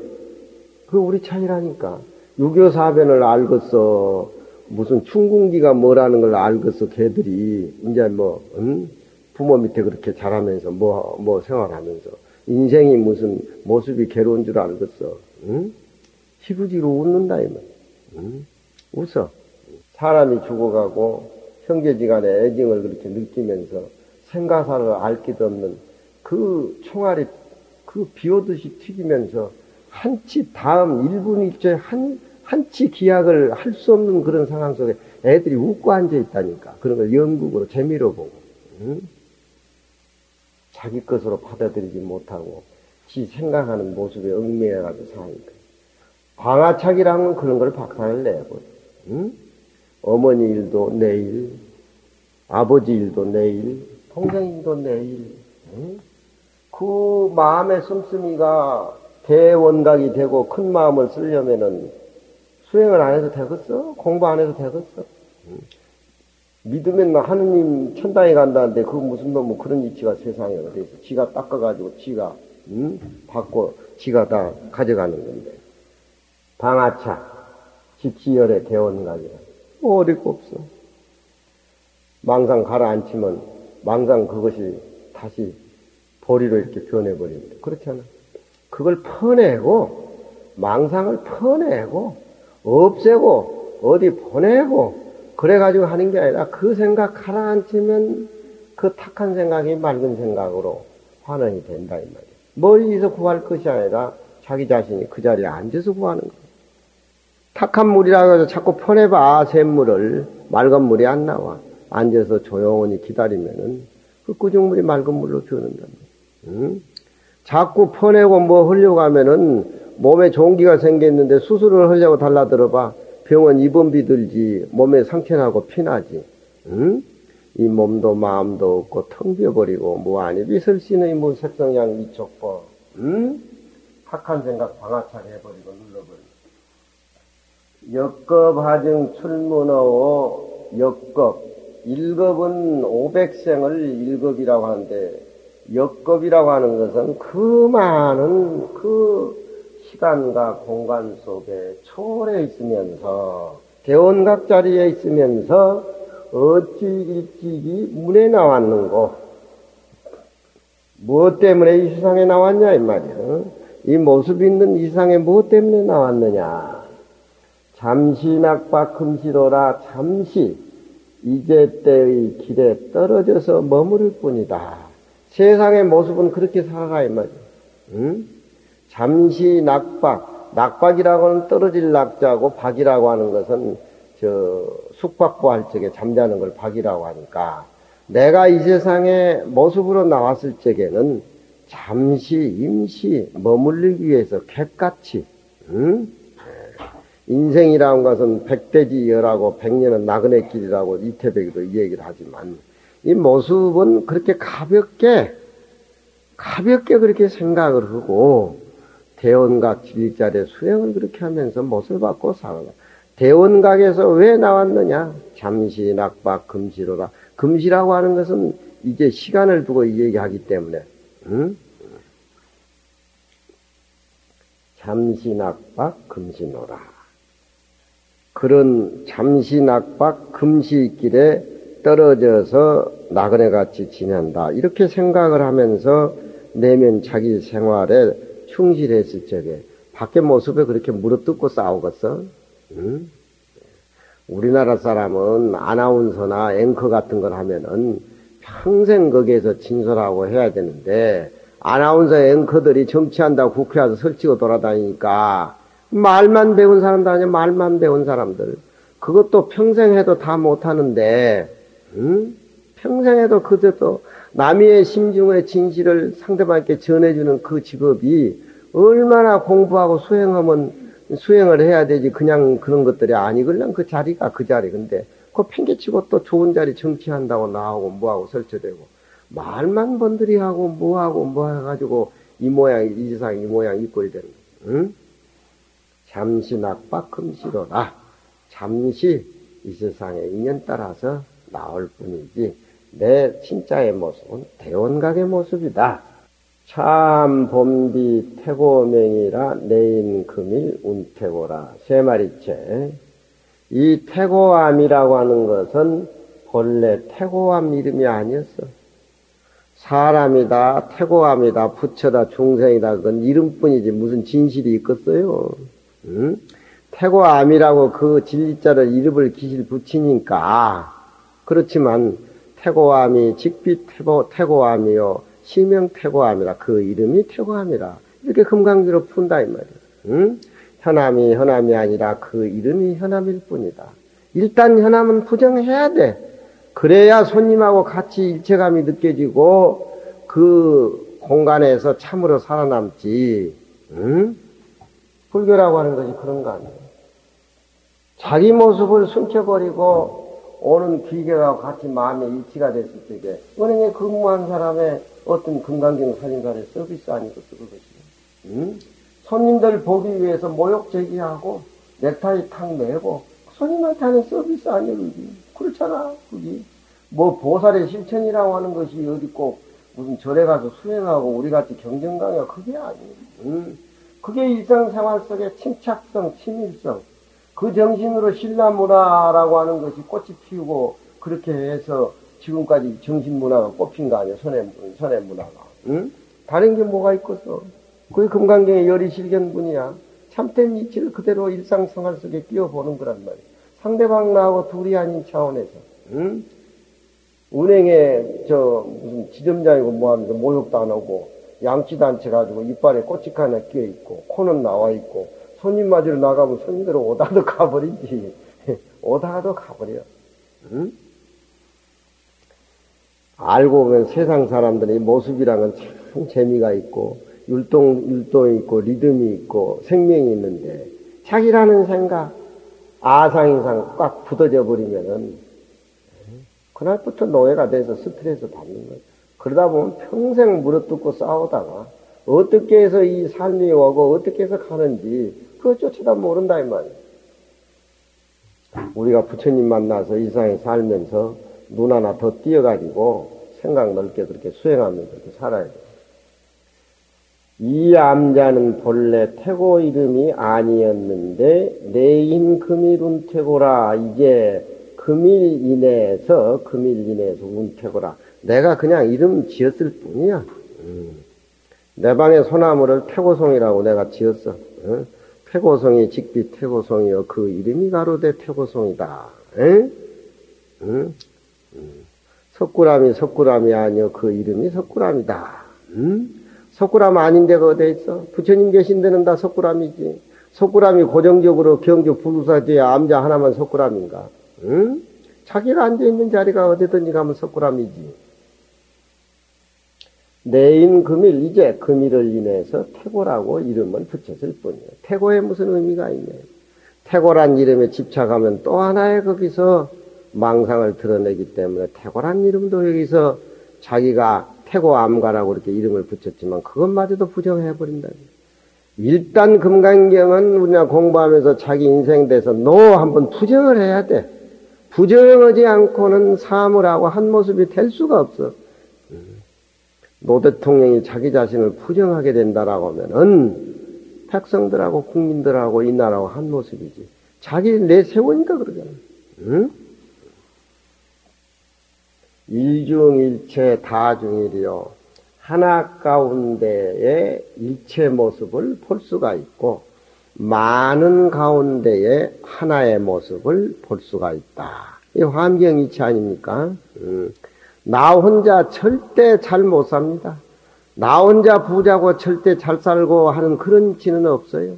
그거 우리 차이라니까. 6.25 사변을 알겠어. 무슨 춘궁기가 뭐라는 걸 알겠어. 걔들이 이제 부모 밑에 그렇게 자라면서 뭐 생활하면서 인생이 무슨 모습이 괴로운 줄 알겠어. 응? 희부지로 웃는다, 이 말. 응? 웃어. 사람이 죽어가고 형제지간의 애증을 그렇게 느끼면서 생가사를 알 길 없는 그 총알이 그 비오듯이 튀기면서 한치 다음 1분 1초에 한치 기약을 할 수 없는 그런 상황 속에 애들이 웃고 앉아 있다니까. 그런 걸 연극으로 재미로 보고. 응? 자기 것으로 받아들이지 못하고 지 생각하는 모습에 얽매여가지고 사니까. 방아착이라는 그런 걸 박살을 내버려. 응? 어머니 일도 내일, 아버지 일도 내일, 동생 일도 내일. 응? 그 마음의 씀씀이가 대원각이 되고 큰 마음을 쓰려면은 수행을 안 해도 되겠어? 공부 안 해도 되겠어? 믿으면 하느님 천당에 간다는데 그 무슨 놈은 그런 이치가 세상에 어디 있어? 지가 닦아가지고 지가 받고 지가 다 가져가는 건데. 방아차, 집시열의 대원각이라. 어릴 거 없어. 망상 가라앉히면 망상 그것이 다시 보리로 이렇게 변해버립니다. 그렇잖아. 그걸 퍼내고 망상을 퍼내고 없애고 어디 보내고 그래가지고 하는 게 아니라 그 생각 가라앉히면 그 탁한 생각이 맑은 생각으로 환원이 된다 이 말이야. 머리에서 구할 것이 아니라 자기 자신이 그 자리에 앉아서 구하는 거야. 탁한 물이라고 해서 자꾸 퍼내봐 샘물을. 맑은 물이 안 나와. 앉아서 조용히 기다리면은 그 꾸중물이 맑은 물로 변한다. 응? 자꾸 퍼내고 뭐 하려고 하면은 몸에 종기가 생겼는데 수술을 하려고 달라들어봐. 병원 입원비 들지 몸에 상처나고 피나지. 응? 이 몸도 마음도 없고 텅 비어버리고 뭐하니 비설신의 무색성양 미촉법. 응? 탁한 생각 방아차게 해버리고 눌러버리고. 역급 하증 출문어오 역급. 일급은 500생을 일급이라고 하는데 역급이라고 하는 것은 그 많은 그 시간과 공간 속에 초월해 있으면서 대원각 자리에 있으면서 어찌 일찍이 문에 나왔는고 무엇 때문에 이 세상에 나왔냐 이 말이야. 이 모습 있는 이 세상에 무엇 때문에 나왔느냐. 잠시 낙박 금시로라. 잠시 이제 때의 길에 떨어져서 머무를 뿐이다. 세상의 모습은 그렇게 살아가 이 말이야. 응? 잠시 낙박, 낙박이라고 하는 떨어질 낙자고 박이라고 하는 것은 숙박부 할 적에 잠자는 걸 박이라고 하니까 내가 이 세상에 모습으로 나왔을 적에는 잠시 임시 머물리기 위해서 객같이 응? 인생이라는 것은 백대지여라고 백년은 나그네 길이라고 이태백이도 이 얘기를 하지만 이 모습은 그렇게 가볍게 그렇게 생각을 하고 대원각 진리자리에 수행을 그렇게 하면서 못을 받고 살아가. 대원각에서 왜 나왔느냐? 잠시 낙박 금시로라. 금시라고 하는 것은 이제 시간을 두고 얘기하기 때문에 응? 잠시 낙박 금시노라. 그런 잠시 낙박 금시길에 떨어져서 나그네같이 지낸다. 이렇게 생각을 하면서 내면 자기 생활에 충실했을 적에 밖에 모습에 그렇게 물어뜯고 싸우겠어? 응? 우리나라 사람은 아나운서나 앵커 같은 걸 하면은 평생 거기에서 진솔하고 해야 되는데 아나운서 앵커들이 정치한다고 국회 와서 설치고 돌아다니니까 말만 배운 사람들 아니야. 말만 배운 사람들. 그것도 평생 해도 다 못하는데 응? 평생 해도 그것도 남의 심중의 진실을 상대방에게 전해주는 그 직업이 얼마나 공부하고 수행을 해야 되지. 그냥 그런 것들이 아니걸랑 그 자리가 그 자리. 근데 그거 팽개치고 또 좋은 자리 정치한다고 나오고 뭐하고 설치되고 말만 번들이 하고 뭐하고 뭐 해가지고 이 모양 이 세상 이 모양 이 꼴이 되는 거야. 응? 잠시 낙박 금시로라. 잠시 이 세상에 인연 따라서 나올 뿐이지 내 진짜의 모습은 대원각의 모습이다. 참 봄비 태고명이라 내인 금일 운태고라. 세 마리째. 이 태고암이라고 하는 것은 본래 태고암 이름이 아니었어. 사람이다, 태고함이다, 부처다, 중생이다, 그건 이름뿐이지 무슨 진실이 있겠어요. 응? 태고함이라고 그 진리자를 이름을 기실 붙이니까. 그렇지만 태고함이 직비 태고함이요 시명 태고함이라, 그 이름이 태고함이라, 이렇게 금강지로 푼다 이 말이야. 응? 현암이 현암이 아니라 그 이름이 현암일 뿐이다. 일단 현암은 부정해야 돼. 그래야 손님하고 같이 일체감이 느껴지고 그 공간에서 참으로 살아남지. 응? 불교라고 하는 것이 그런 거 아니에요. 자기 모습을 숨겨버리고 오는 귀객하고 같이 마음의 일치가 됐을 적에 은행에 근무한 사람의 어떤 금강경 살인사의 서비스 아니겠어 그것이. 응? 손님들 보기 위해서 모욕 제기하고 넥타이 탁 매고 손님한테 하는 서비스 아니야 그게. 그렇잖아 그게. 뭐 보살의 실천이라고 하는 것이 어디 꼭 무슨 절에 가서 수행하고 우리같이 경전강의가 그게 아니에요. 그게 일상생활 속의 침착성, 친밀성, 그 정신으로 신라문화라고 하는 것이 꽃이 피우고 그렇게 해서 지금까지 정신문화가 꼽힌 거 아니야, 선해문화가. 응? 다른 게 뭐가 있겠어. 그게 금강경의 열의실견분이야. 참된 이치를 그대로 일상생활 속에 끼워보는 거란 말이야. 상대방 나하고 둘이 아닌 차원에서. 응? 은행에 무슨 지점장이고 뭐하면서 모욕도 안 하고 양치도 안 쳐가지고 이빨에 꼬치카 하나 끼어있고 코는 나와있고 손님 맞으러 나가면 손님들은 오다도 가버리지. 오다가도 가버려. 응? 알고 보면 세상 사람들의 모습이란 건 참 재미가 있고 율동이 있고 리듬이 있고 생명이 있는데 자기라는 생각, 아상인상 꽉 굳어져 버리면은 그날부터 노예가 돼서 스트레스 받는 거예요. 그러다 보면 평생 물어뜯고 싸우다가 어떻게 해서 이 삶이 오고 어떻게 해서 가는지 그것조차도 모른다 이 말이에요. 우리가 부처님 만나서 이 세상에 살면서 눈 하나 더 띄어가지고 생각 넓게 그렇게 수행하면서 그렇게 살아야 돼요. 이 암자는 본래 태고 이름이 아니었는데 내인 금일 운태고라. 이제 금일 이내에서 운태고라. 내가 그냥 이름 지었을 뿐이야. 내 방에 소나무를 태고송이라고 내가 지었어. 태고송이 직비 태고송이여 그 이름이 가로되 태고송이다. 석굴암이 아니여 그 이름이 석굴암이다. 석굴암 아닌 데가 어디 있어? 부처님 계신 데는 다 석굴암이지. 석굴암이 고정적으로 경주 부두사지에 암자 하나만 석굴암인가? 자기가 앉아있는 자리가 어디든지 가면 석굴암이지. 내인 금일, 이제 금일을 인해서 태고라고 이름을 붙였을 뿐이에요. 태고에 무슨 의미가 있네. 태고란 이름에 집착하면 또 하나의 거기서 망상을 드러내기 때문에 태고란 이름도 여기서 자기가 태고암가라고 이렇게 이름을 붙였지만 그것마저도 부정해버린다. 일단 금강경은 우리가 공부하면서 자기 인생 대해서 한번 부정을 해야 돼. 부정하지 않고는 사물하고 한 모습이 될 수가 없어. 노 대통령이 자기 자신을 부정하게 된다라고 하면은 백성들하고 국민들하고 이 나라하고 한 모습이지. 자기 내세우니까 그러잖아. 응? 일중일체 다중일이요. 하나 가운데의 일체 모습을 볼 수가 있고 많은 가운데에 하나의 모습을 볼 수가 있다. 이 환경이치 아닙니까? 나 혼자 절대 잘 못 삽니다. 나 혼자 부자고 절대 잘 살고 하는 그런 지는 없어요.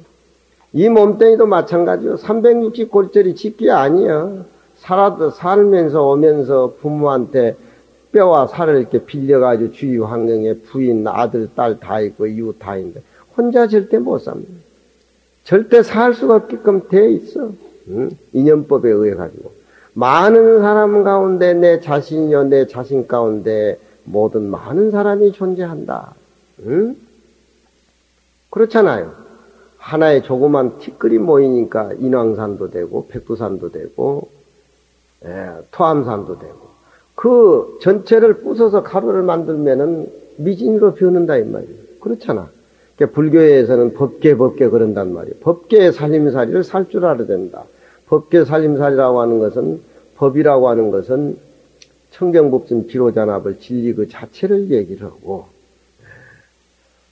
이 몸뚱이도 마찬가지요. 360골절이 짓기 아니야. 살면서 오면서 부모한테 뼈와 살을 이렇게 빌려가지고 주위 환경에 부인, 아들, 딸 다 있고 이웃 다 있는데 혼자 절대 못 삽니다. 절대 살 수가 없게끔 돼 있어. 인연법에 의해 가지고. 많은 사람 가운데 내 자신이요, 내 자신 가운데 모든 많은 사람이 존재한다. 그렇잖아요. 하나의 조그만 티끌이 모이니까 인왕산도 되고, 백두산도 되고, 토암산도 되고, 그 전체를 부숴서 가루를 만들면은 미진으로 변한다, 이 말이에요. 그렇잖아. 그러니까 불교에서는 법계 그런단 말이에요. 법계의 살림살이를 살 줄 알아야 된다. 법계 살림살이라고 하는 것은, 법이라고 하는 것은 청정법진 비로잔압을 진리 그 자체를 얘기를 하고,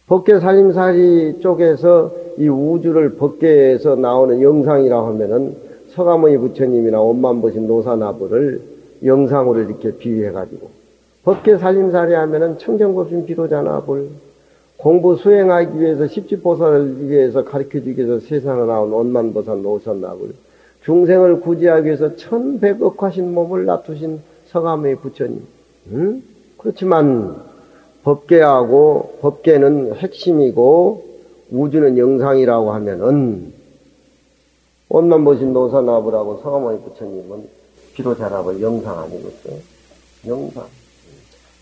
법계살림살이 쪽에서 이 우주를 법계에서 나오는 영상이라고 하면은 서가모니 부처님이나 원만보신 노사나부를 영상으로 이렇게 비유해가지고, 법계살림살이 하면은 청정법진 비로잔압을 공부 수행하기 위해서 십지보살을 위해서 가르쳐주기 위해서 세상에 나온 원만보살 노사나부를 중생을 구제하기 위해서 천백억하신 몸을 놔두신 서가모니 부처님. 그렇지만 법계하고 법계는 핵심이고 우주는 영상이라고 하면은 원만보신 노사나부라고 서가모니 부처님은 비로자납을 영상 아니겠어요? 영상.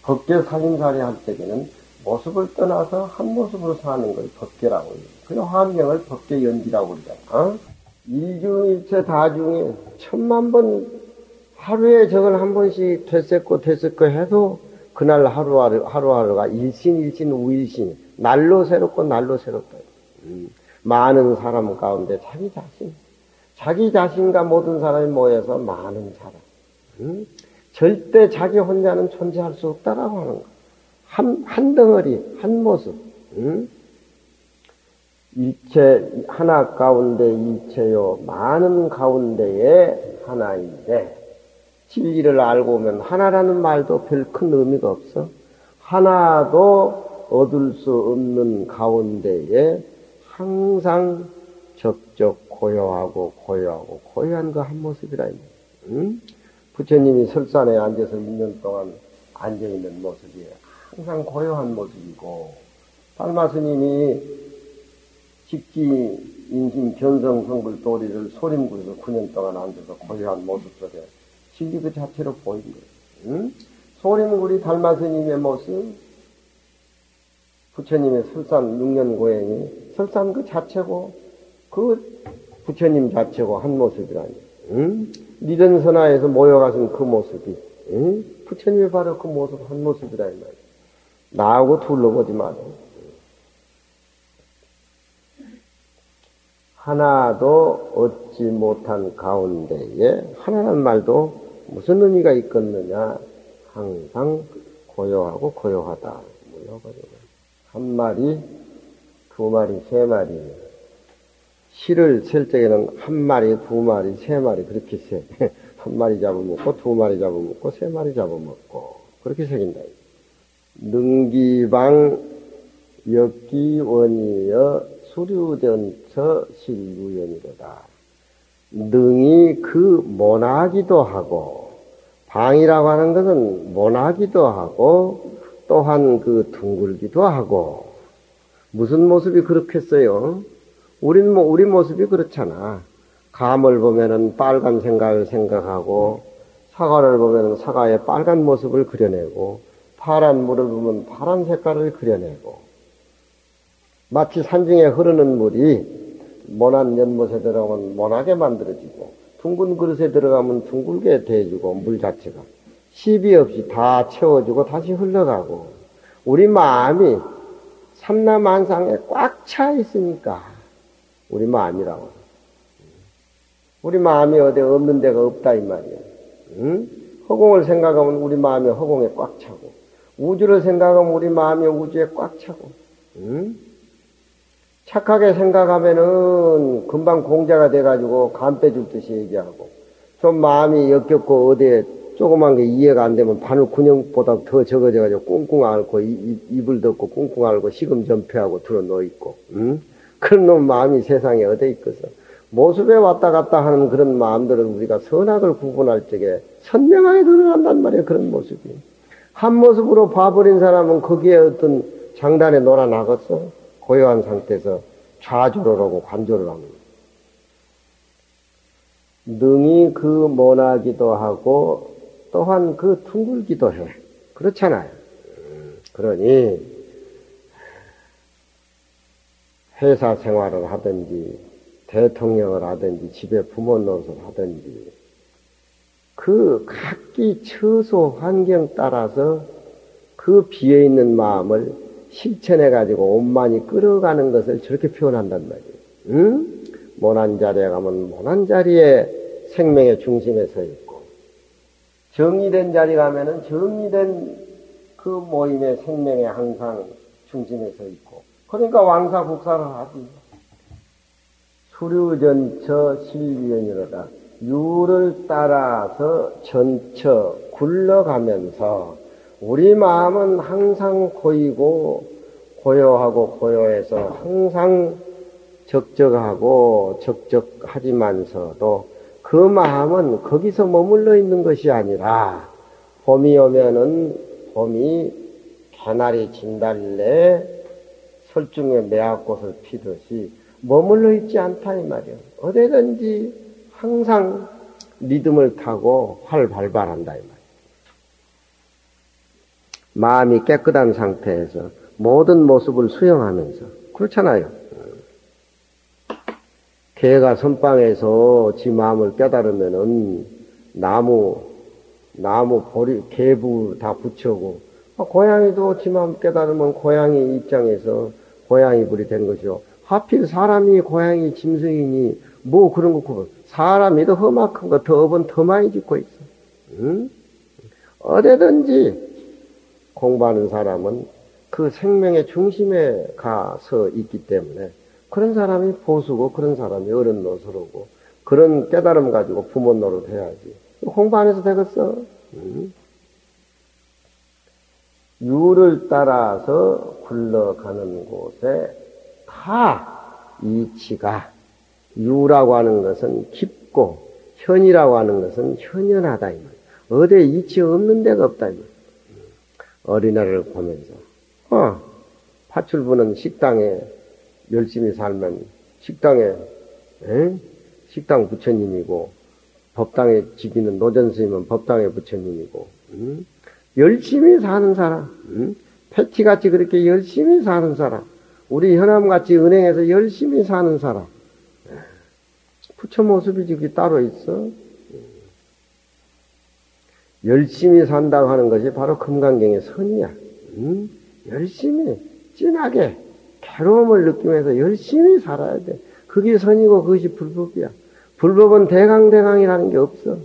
법계 살림살이 할 때에는 모습을 떠나서 한 모습으로 사는 걸 법계라고 해요. 그 환경을 법계연기라고 그러잖아. 일중일체 다중에 1000만 번 하루에 저걸 한 번씩 되새고 해도 그날 하루하루가 일신일신 우일신 날로 새롭고 날로 새롭다. 많은 사람 가운데 자기 자신과 모든 사람이 모여서 많은 사람. 절대 자기 혼자는 존재할 수 없다라고 하는 거. 한 덩어리, 한 모습. 일체 하나 가운데 일체요 많은 가운데에 하나인데 진리를 알고 오면 하나라는 말도 별 큰 의미가 없어. 하나도 얻을 수 없는 가운데에 항상 적적 고요하고 고요한 그 한 모습이라. 부처님이 설산에 앉아서 1년 동안 앉아있는 모습이 항상 고요한 모습이고, 달마 스님이 직지 인심 견성 성불 도리를 소림구에서 9년 동안 앉아서 고요한 모습 속에 진리 그 자체로 보인 거예요. 소림구리 달마 스님의 모습, 부처님의 설산 6년 고행이 설산 그 자체고 그 부처님 자체고 한 모습이라니. 니른선화에서 모여가신 그 모습이 부처님이 바로 그 모습 한 모습이라 이 말이야. 나하고 둘러보지 마라. 하나도 얻지 못한 가운데에 하나란 말도 무슨 의미가 있겠느냐. 항상 고요하고 고요하다. 한 마리, 두 마리, 세 마리. 실을 셀 적에는 한 마리, 두 마리, 세 마리 그렇게 세. 한 마리 잡아먹고, 두 마리 잡아먹고, 세 마리 잡아먹고 그렇게 새긴다. 능기방 역기원이여 수류전처 실루연이로다. 능이 그 모나기도 하고, 방이라고 하는 것은 모나기도 하고, 또한 그 둥글기도 하고. 무슨 모습이 그렇겠어요? 우리 모습이 그렇잖아. 감을 보면은 빨간 생각을 생각하고, 사과를 보면은 사과의 빨간 모습을 그려내고, 파란 물을 보면 파란 색깔을 그려내고, 마치 산중에 흐르는 물이 모난 연못에 들어가면 모나게 만들어지고, 둥근 그릇에 들어가면 둥글게 돼주고, 물 자체가 시비 없이 다 채워주고 다시 흘러가고, 우리 마음이 삼라만상에 꽉 차 있으니까 우리 마음이라고. 우리 마음이 어디 없는 데가 없다 이 말이야. 허공을 생각하면 우리 마음이 허공에 꽉 차고, 우주를 생각하면 우리 마음이 우주에 꽉 차고. 착하게 생각하면은 금방 공자가 돼가지고 간 빼줄 듯이 얘기하고, 좀 마음이 역겹고 어디에 조그만 게 이해가 안 되면 바늘 근육보다 더 적어져가지고 꿍꿍 앓고 입을 덮고 꿍꿍 앓고 식음 전폐하고 들어 놓여있고. 그런 놈 마음이 세상에 어디 있겠어. 모습에 왔다 갔다 하는 그런 마음들은 우리가 선악을 구분할 적에 선명하게 드러난단 말이에요. 그런 모습이. 한 모습으로 봐버린 사람은 거기에 어떤 장단에 놀아나겠어? 고요한 상태에서 좌조를 하고 관조를 하는 거예요. 능이 그 모나기도 하고 또한 그 둥글기도 해. 그렇잖아요. 그러니 회사 생활을 하든지 대통령을 하든지 집에 부모 노릇을 하든지 그 각기 처소 환경 따라서 그 비어있는 마음을 실천해가지고 온만이 끌어가는 것을 저렇게 표현한단 말이에요. 모난 자리에 가면 모난 자리에 생명의 중심에 서 있고, 정리된 자리 가면은 정리된 그 모임의 생명에 항상 중심에 서 있고, 그러니까 왕사국사를 하지. 수류전처 실위연이로다. 유를 따라서 전처 굴러가면서 우리 마음은 항상 고이고 고요하고 고요해서 항상 적적하고 적적하지만서도 그 마음은 거기서 머물러 있는 것이 아니라 봄이 오면은 봄이 개나리 진달래 설중에 매화꽃을 피듯이 머물러 있지 않다 이 말이야. 어디든지 항상 리듬을 타고 활발한다 이 말이야. 마음이 깨끗한 상태에서 모든 모습을 수용하면서 그렇잖아요. 개가 선방에서 지 마음을 깨달으면은 나무 보리 개부 다 붙여고 고양이도 지 마음 깨달으면 고양이 입장에서 고양이 불이 된 것이요. 하필 사람이 고양이 짐승이니 뭐 그런 거 사람이 더 험악한 거 더 업은 더 많이 짓고 있어. 응? 어디든지 공부하는 사람은 그 생명의 중심에 가서 있기 때문에 그런 사람이 보수고 그런 사람이 어른 노릇하고 그런 깨달음 가지고 부모 노릇 해야지. 공부 안 해서 되겠어? 응? 유를 따라서 굴러가는 곳에 다 이치가, 유라고 하는 것은 깊고 현이라고 하는 것은 현연하다 이 말. 어디에 이치 없는 데가 없다 이 말. 어린애를 보면서 파출부는 식당에 열심히 살면 식당 부처님이고 법당에 지키는 노전스님은 법당의 부처님이고 열심히 사는 사람, 패티같이 그렇게 열심히 사는 사람, 우리 현암같이 은행에서 열심히 사는 사람, 부처 모습이 저기 따로 있어. 열심히 산다고 하는 것이 바로 금강경의 선이야. 열심히 진하게 괴로움을 느끼면서 열심히 살아야 돼. 그게 선이고 그것이 불법이야. 불법은 대강이라는 게 없어.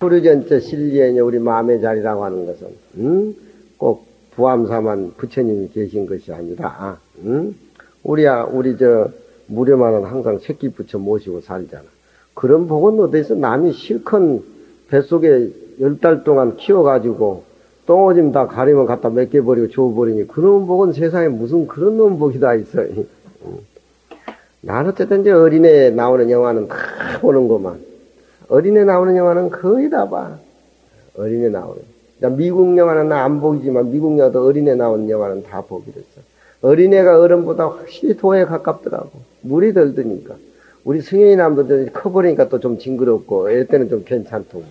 수류전처 실리에냐 우리 마음의 자리라고 하는 것은 꼭 부암사만 부처님이 계신 것이 아니라 우리 저 무료만은 항상 새끼 부처 모시고 살잖아. 그런 복은 어디서 남이 실컷 뱃속에 10달 동안 키워가지고 똥오줌 다 가리면 갖다 맡겨버리고 줘버리니 그런 복은 세상에 무슨 그런 놈 복이 다 있어. 나는 어쨌든 이제 어린애 나오는 영화는 다 보는 것만. 어린애 나오는 영화는 거의 다 봐. 어린애 나오는. 미국 영화는 나 안 보이지만 미국 영화도 어린애 나오는 영화는 다 보기로 했어. 어린애가 어른보다 확실히 도에 가깝더라고. 물이 덜 드니까. 우리 승현이 남들 커버리니까 또 좀 징그럽고 애 때는 좀 괜찮더고.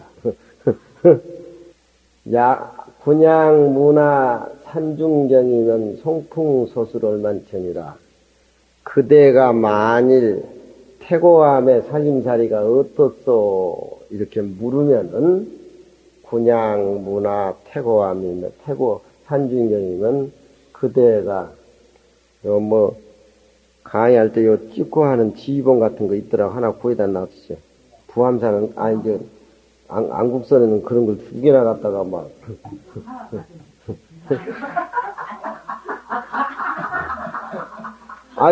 군양 문화 산중경이면 송풍소술 얼만천이라. 그대가 만일 태고함의 살림살이가 어떻소 이렇게 물으면은 군양 문화 태고함이면 태고 산중경이면 그대가 강의할 때 요 찍고 하는 지휘본 같은 거 있더라고. 하나 구해다 놨었어요. 부암사는 안국선에는 그런 걸 2개나 갖다가 막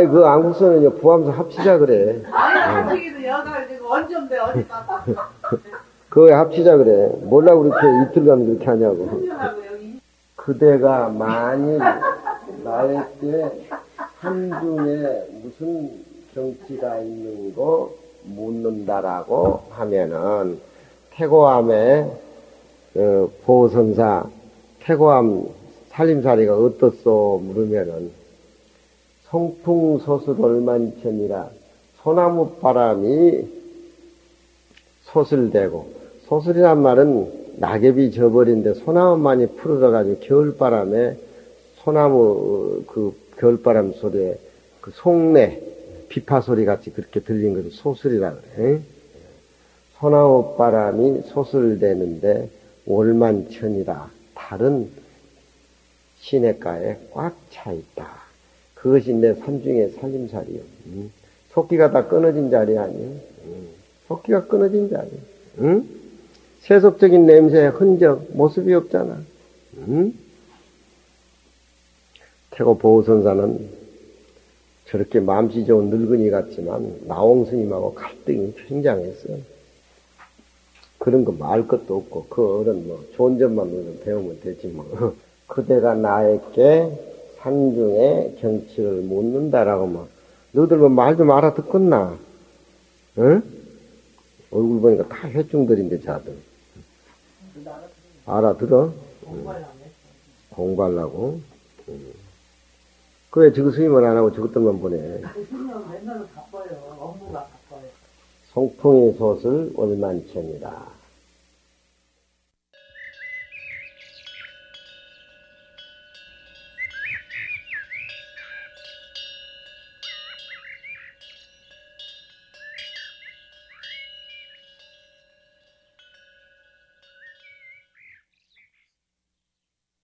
그 안국선은 부암사 합치자 그래. 합치기도 여가 원점대 어디다 그거 합치자 그래. 몰라 그렇게 이틀간 그렇게 하냐고. 그대가 만일 나에게 한중에 무슨 정치가 있는 거 묻는다라고 하면은 태고함의 보선사 태고함 살림살이가 어떻소 물으면은 송풍소술 얼만천이라 소나무 바람이 소슬대고 소슬이란 말은 낙엽이 져버린데 소나무만이 푸르러가지고 겨울바람에 소나무 그 겨울바람 소리에 그 속내 비파 소리 같이 그렇게 들린 것을 소슬이라 그래. 소나무 바람이 소슬대는데 월만천이라 다른 시냇가에 꽉 차 있다. 그것이 내 산중의 살림살이요. 속기가 다 끊어진 자리 아니에요? 속기가 끊어진 자리. 세속적인 냄새의 흔적, 모습이 없잖아. 응? 태고 보호선사는 저렇게 맘씨 좋은 늙은이 같지만 나홍 스님하고 갈등이 굉장했어. 그런 거 말 것도 없고 그 어른 뭐 좋은 점만 배우면 되지 뭐. 그대가 나에게 산중의 경치를 묻는다라고 뭐 너희들 뭐 말 좀 알아듣겠나? 응? 얼굴 보니까 다 회중들인데 자들 알아들어? 공부하려고? 그래 저거 스님은 안 하고 저것들만 보내. 맨날 바빠요. 업무가 바빠요. 송풍의 소설 월만천이다.